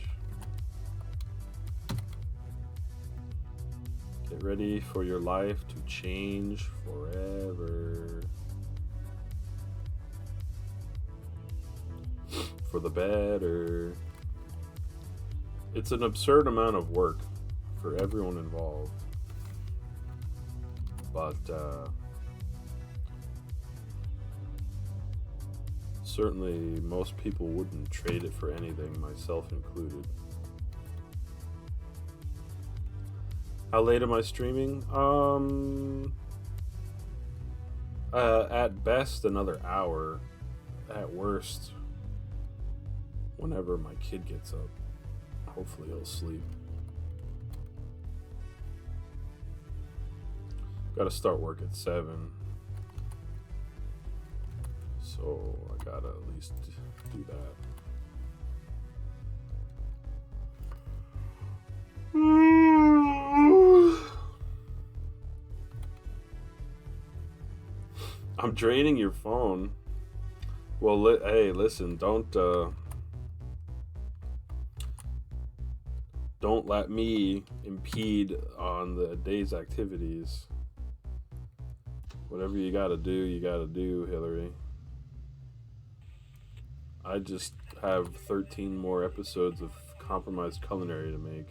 Get ready for your life to change forever. For the better. It's an absurd amount of work for everyone involved. But, certainly, most people wouldn't trade it for anything, myself included. How late am I streaming? At best, another hour. At worst, whenever my kid gets up. Hopefully he'll sleep. Gotta start work at 7. So I gotta at least do that. I'm draining your phone. Well, hey, listen, don't let me impede on the day's activities. Whatever you gotta do, Hillary. I just have 13 more episodes of Compromised Culinary to make.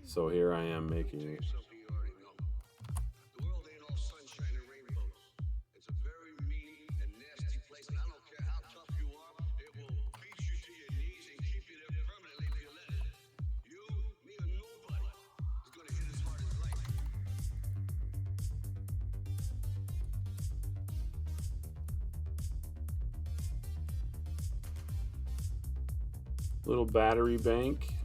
So here I am making it. Little battery bank.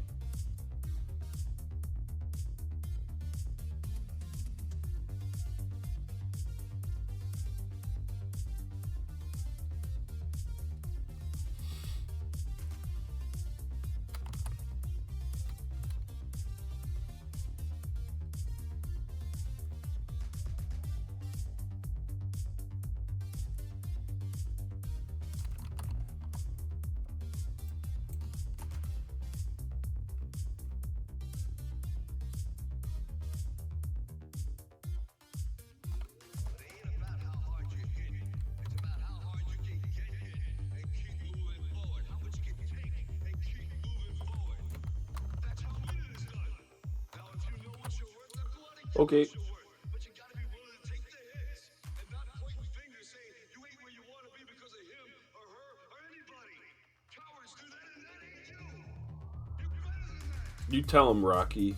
Okay. You tell him, Rocky.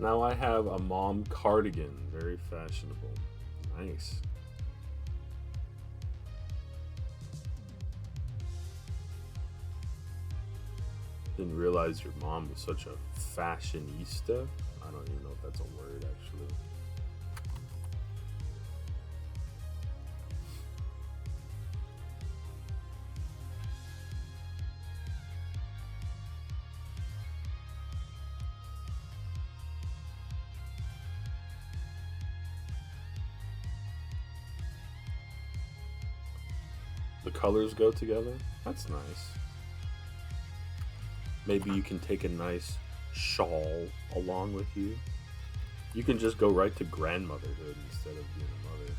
Now I have a mom cardigan. Very fashionable. Nice. Didn't realize your mom was such a fashionista. I don't even know if that's a word, actually. The colors go together. That's nice. Maybe you can take a nice shawl along with you. You can just go right to grandmotherhood instead of being a mother.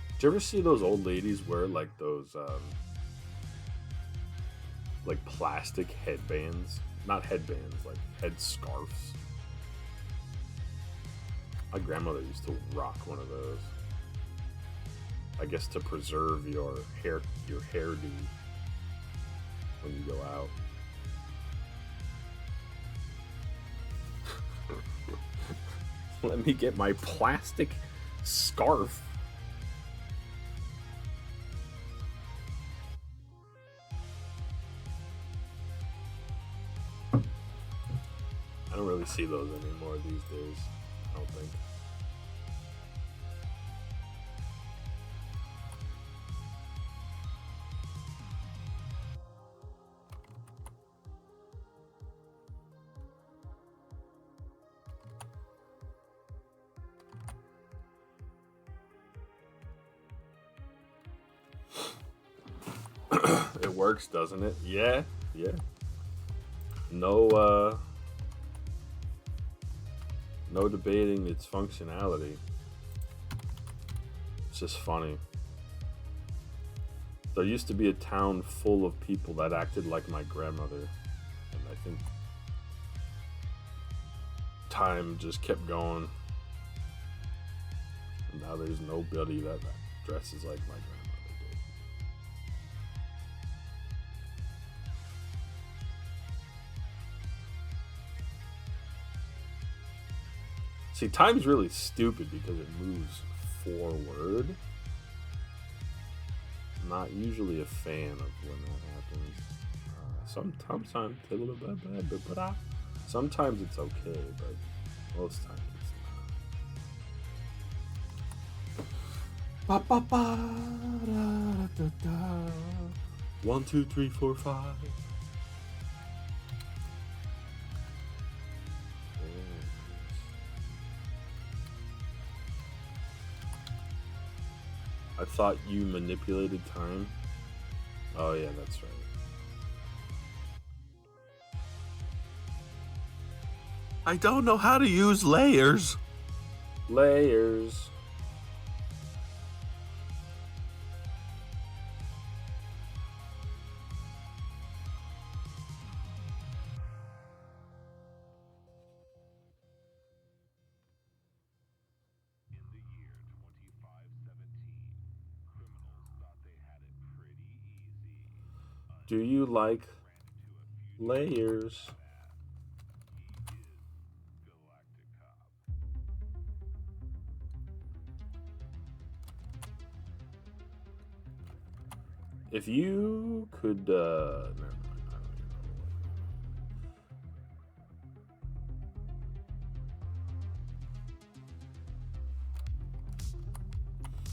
Did you ever see those old ladies wear like those like plastic headbands? Not headbands, like head scarves. My grandmother used to rock one of those. I guess to preserve your hairdo when you go out. Let me get my plastic scarf. I don't really see those anymore these days, I don't think. It works, doesn't it? Yeah, yeah. No no debating its functionality. It's just funny. There used to be a town full of people that acted like my grandmother, and I think time just kept going. And now there's nobody that dresses like my grandmother did. See, time's really stupid because it moves forward. Not usually a fan of when that happens. Sometimes sometimes it's okay, but most times it's not. Ba, ba, ba, da, da, da. 1, 2, 3, 4, 5. I thought you manipulated time. Oh yeah, that's right. I don't know how to use layers. Layers. Do you like layers? If you could, never mind. I don't even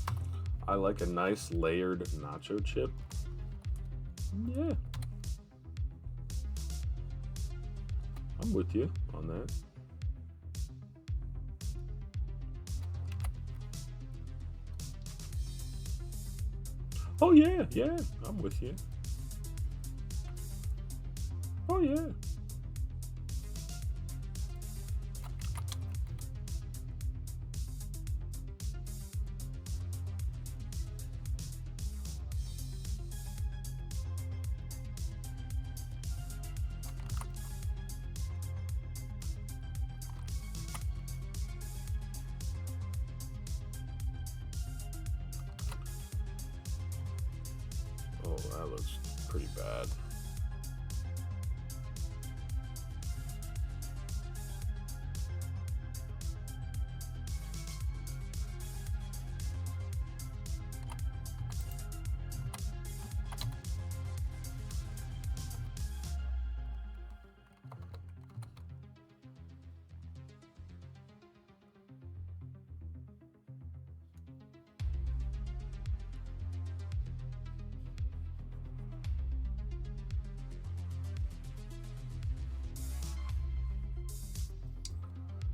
know. I like a nice layered nacho chip. Yeah. I'm with you on that. Oh yeah, yeah, I'm with you. Oh yeah. Oh, that looks pretty bad.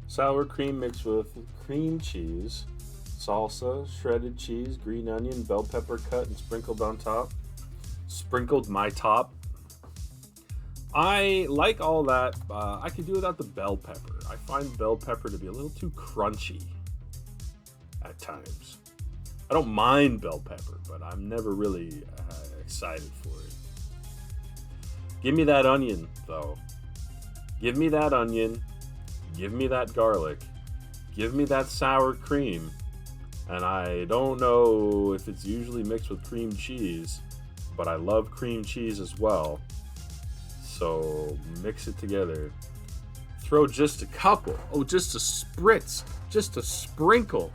Sour cream mixed with cream cheese, salsa, shredded cheese, green onion, bell pepper cut and sprinkled on top. sprinkled my top. I like all that. I could do without the bell pepper. I find bell pepper to be a little too crunchy at times. I don't mind bell pepper, but I'm never really excited for it. Give me that onion, though. Give me that onion. Give me that garlic. Give me that sour cream. And I don't know if it's usually mixed with cream cheese, but I love cream cheese as well. So mix it together. Throw just a couple, just a spritz, just a sprinkle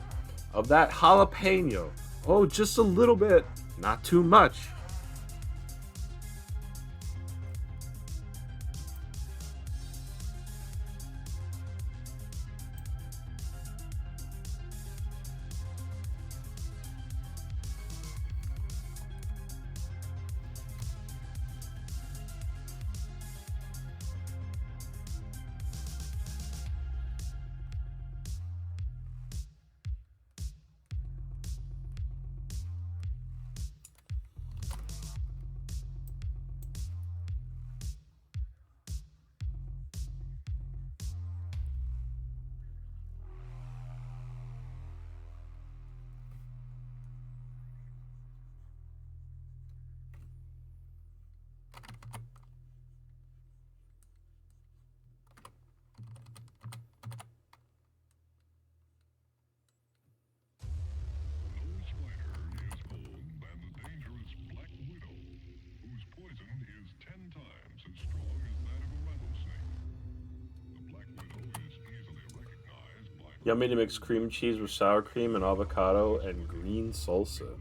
of that jalapeno. Oh, just a little bit, not too much. Yummy to mix cream cheese with sour cream and avocado and green salsa.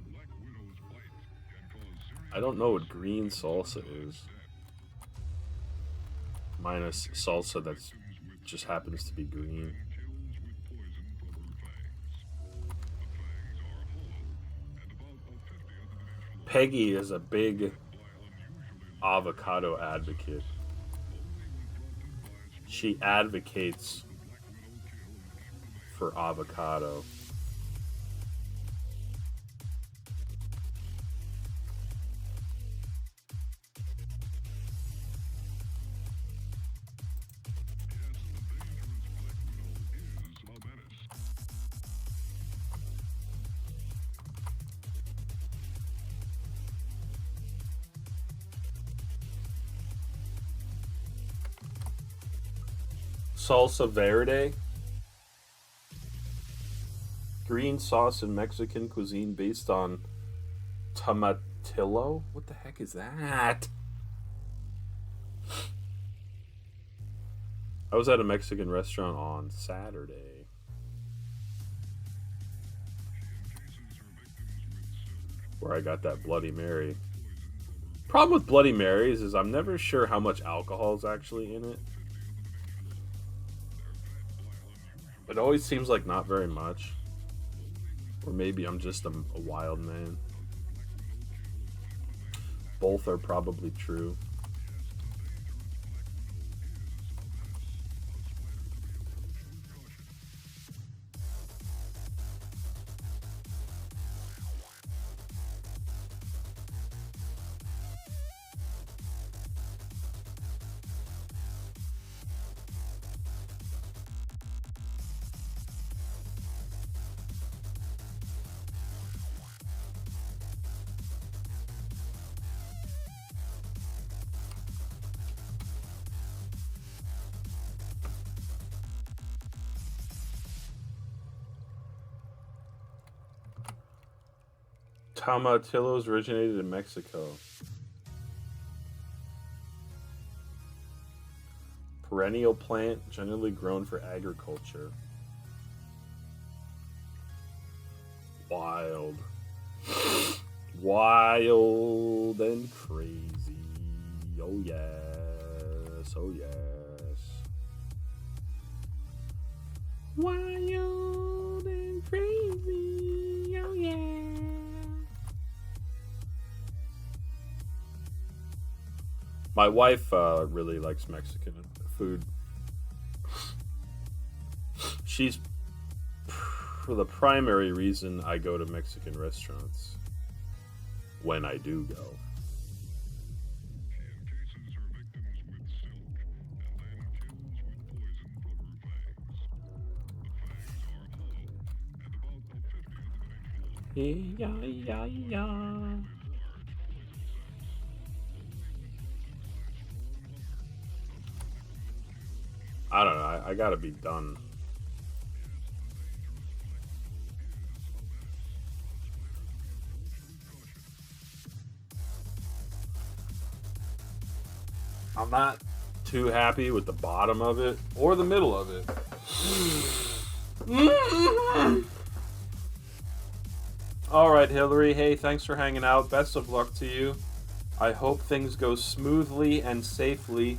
I don't know what green salsa is. Minus salsa that just happens to be green. Peggy is a big avocado advocate. She advocates for avocado. Salsa verde. Green sauce in Mexican cuisine based on tomatillo? What the heck is that? I was at a Mexican restaurant on Saturday. Where I got that Bloody Mary. Problem with Bloody Marys is I'm never sure how much alcohol is actually in it. It always seems like not very much. Or maybe I'm just a wild man. Both are probably true. Tomatillos originated in Mexico. Perennial plant generally grown for agriculture. Wild. Wild and crazy. Oh yes. Oh yes. Wild and crazy. Oh yeah. My wife really likes Mexican food. She's for the primary reason I go to Mexican restaurants when I do go. Yeah, yeah, yeah. I don't know. I gotta be done. I'm not too happy with the bottom of it or the middle of it. All right, Hillary. Hey, thanks for hanging out. Best of luck to you. I hope things go smoothly and safely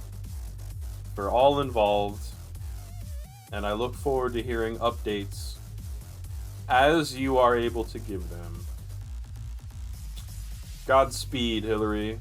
for all involved. And I look forward to hearing updates as you are able to give them. Godspeed, Hillary.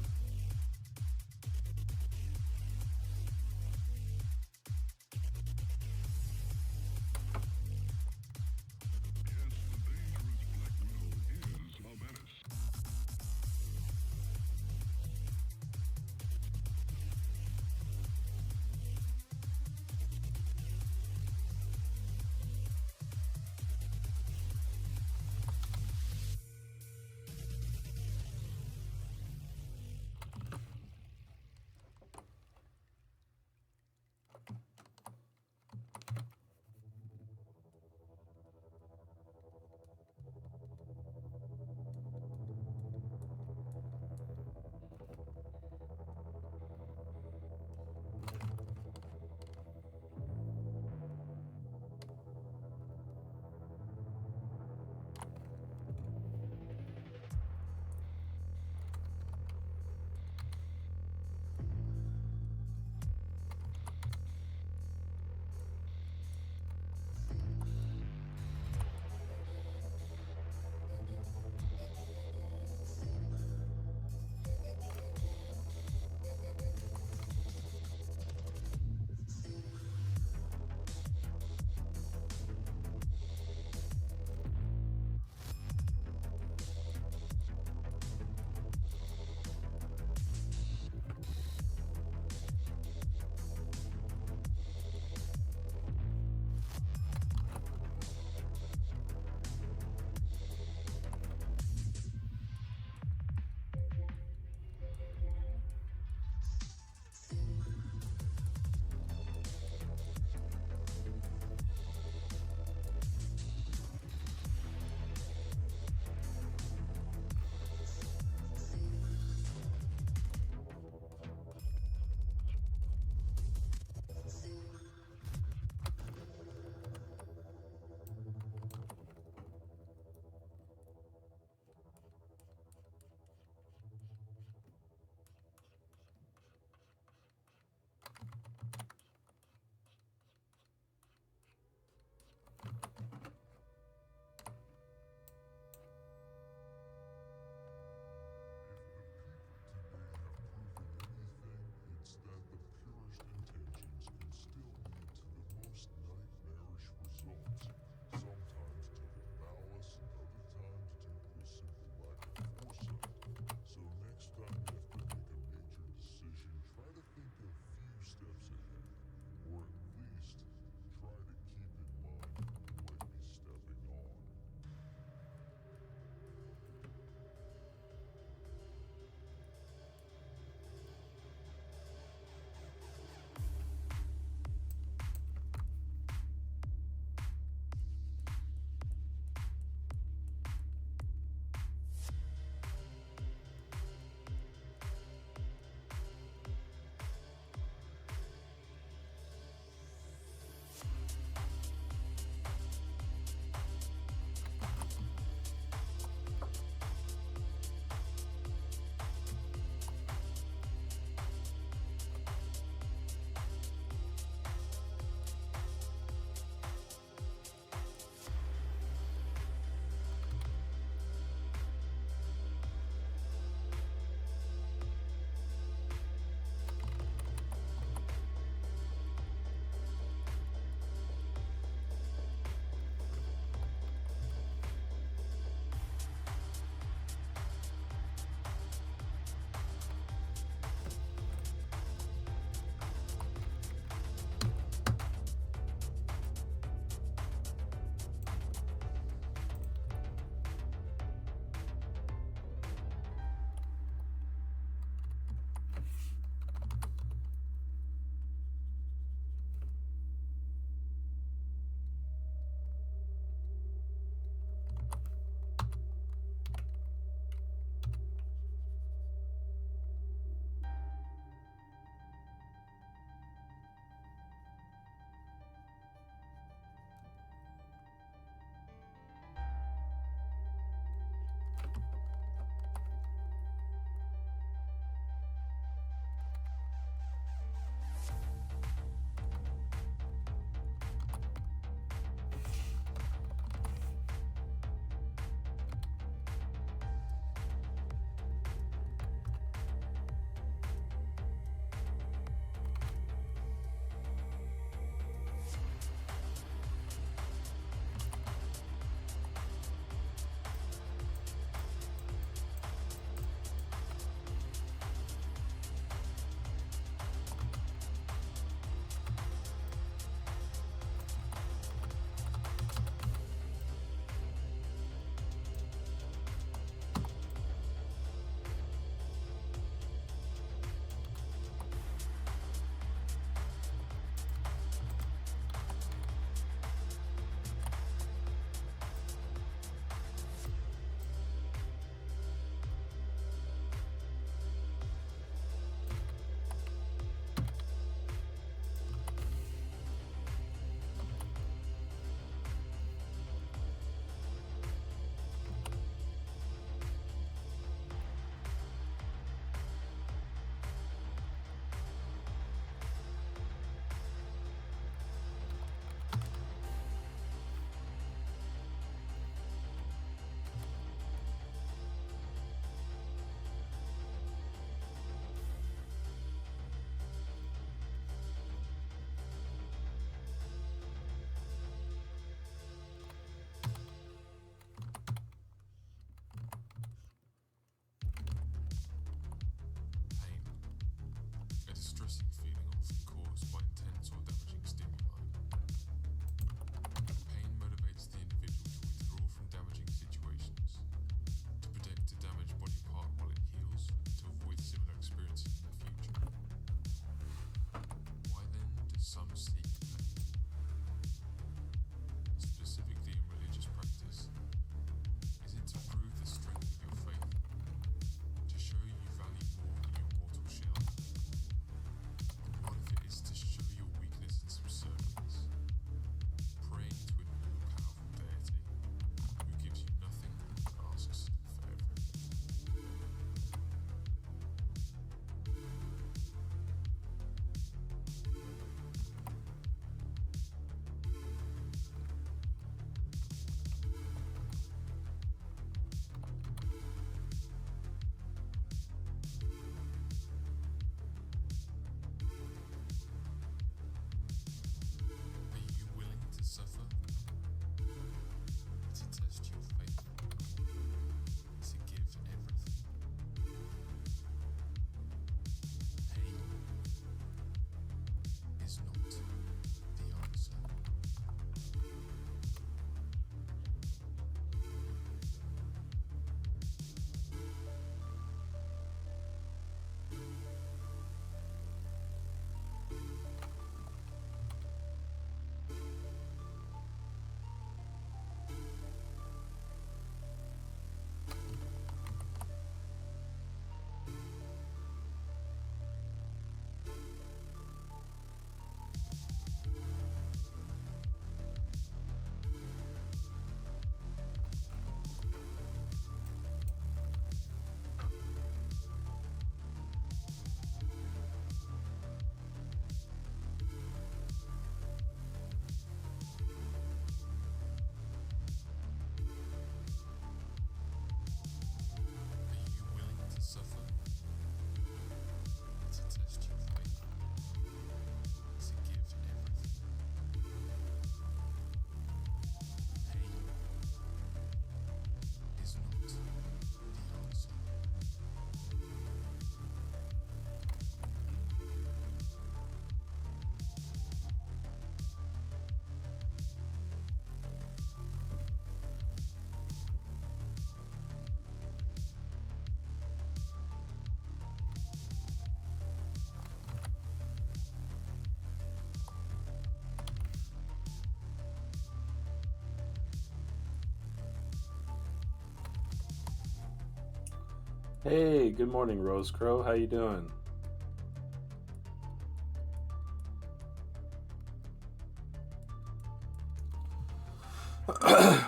Hey, good morning, Rose Crow. How you doing?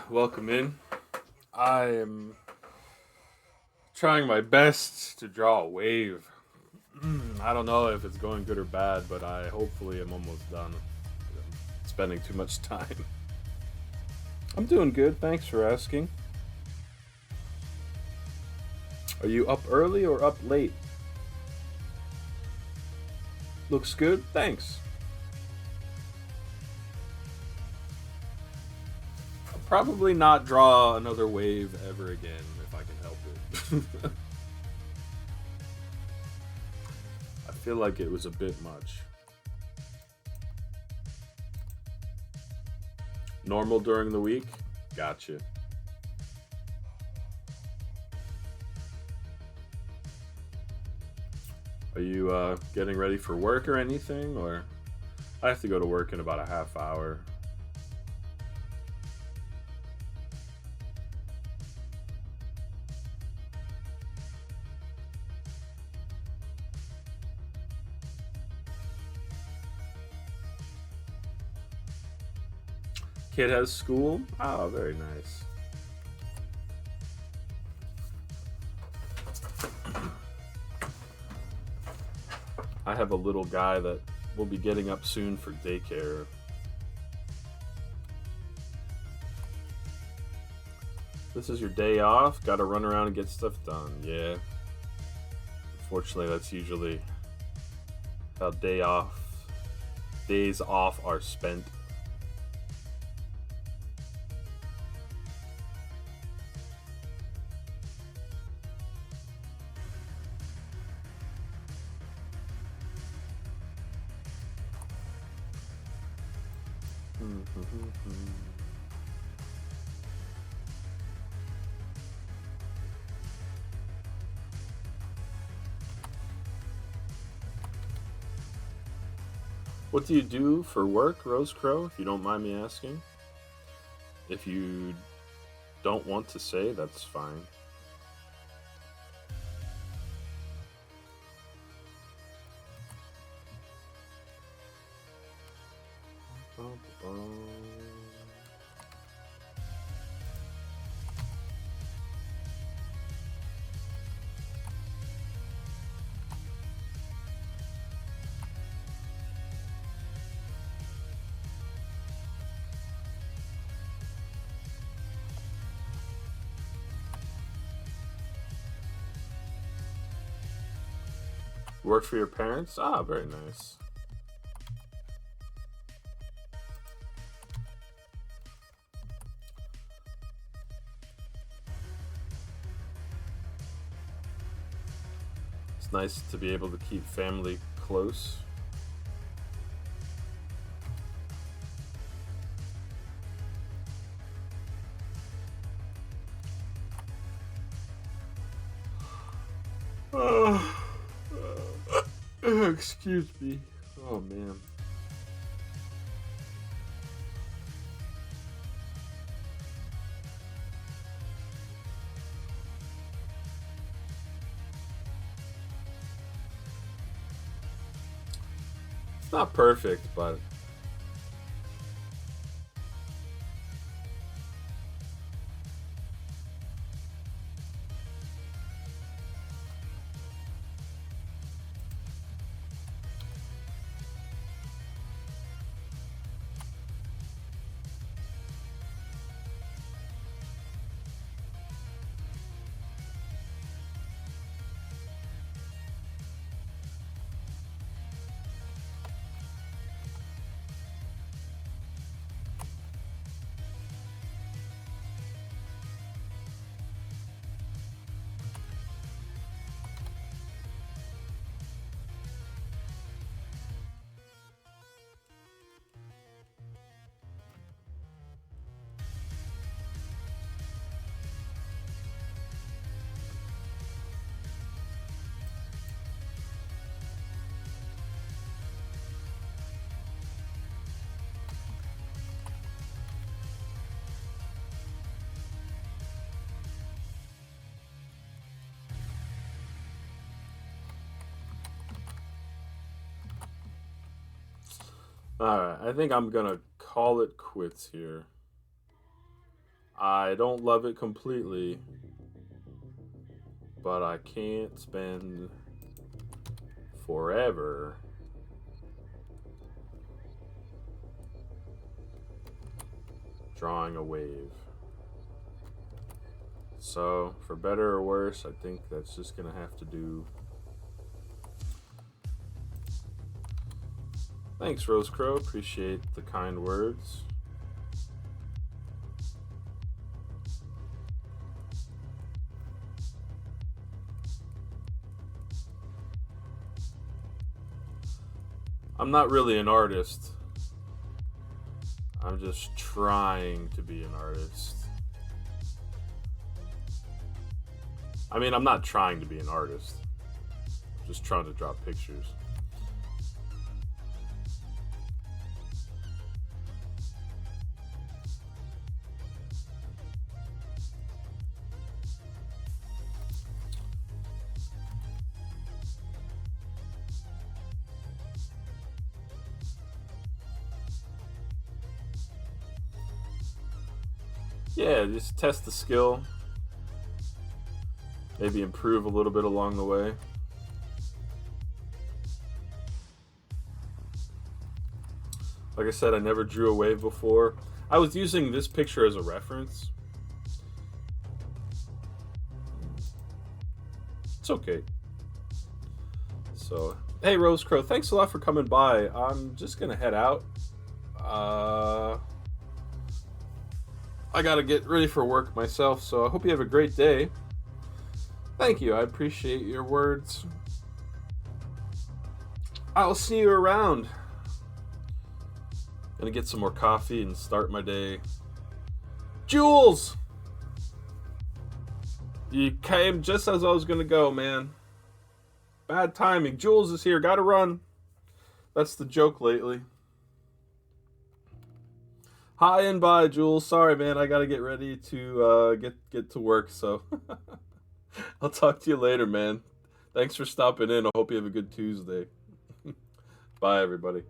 Welcome in. I am trying my best to draw a wave. I don't know if it's going good or bad, but I hopefully am almost done. I'm spending too much time. I'm doing good. Thanks for asking. Are you up early or up late? Looks good. Thanks. I'll probably not draw another wave ever again if I can help it. I feel like it was a bit much. Normal during the week? Gotcha. Are you getting ready for work or anything? Or I have to go to work in about a half hour. Kid has school? Oh, very nice. I have a little guy that will be getting up soon for daycare. This is your day off? Gotta run around and get stuff done. Yeah. Unfortunately, that's usually how days off are spent. What do you do for work, Rose Crow, if you don't mind me asking? If you don't want to say, that's fine. Work for your parents? Ah, very nice. It's nice to be able to keep family close. Excuse me. Oh man. It's not perfect, but Alright, I think I'm gonna call it quits here. I don't love it completely, but I can't spend forever drawing a wave. So, for better or worse, I think that's just gonna have to do. Thanks, Rose Crow. Appreciate the kind words. I'm not really an artist. I'm just trying to be an artist. I mean, I'm not trying to be an artist. I'm just trying to draw pictures. Yeah, just test the skill. Maybe improve a little bit along the way. Like I said, I never drew a wave before. I was using this picture as a reference. It's okay. So, hey Rose Crow, thanks a lot for coming by. I'm just gonna head out. I gotta get ready for work myself, so I hope you have a great day. Thank you, I appreciate your words. I'll see you around. Gonna get some more coffee and start my day. Jules! You came just as I was gonna go, man. Bad timing. Jules is here, gotta run. That's the joke lately. Hi and bye, Jules. Sorry, man. I gotta get ready to get to work. So I'll talk to you later, man. Thanks for stopping in. I hope you have a good Tuesday. Bye, everybody.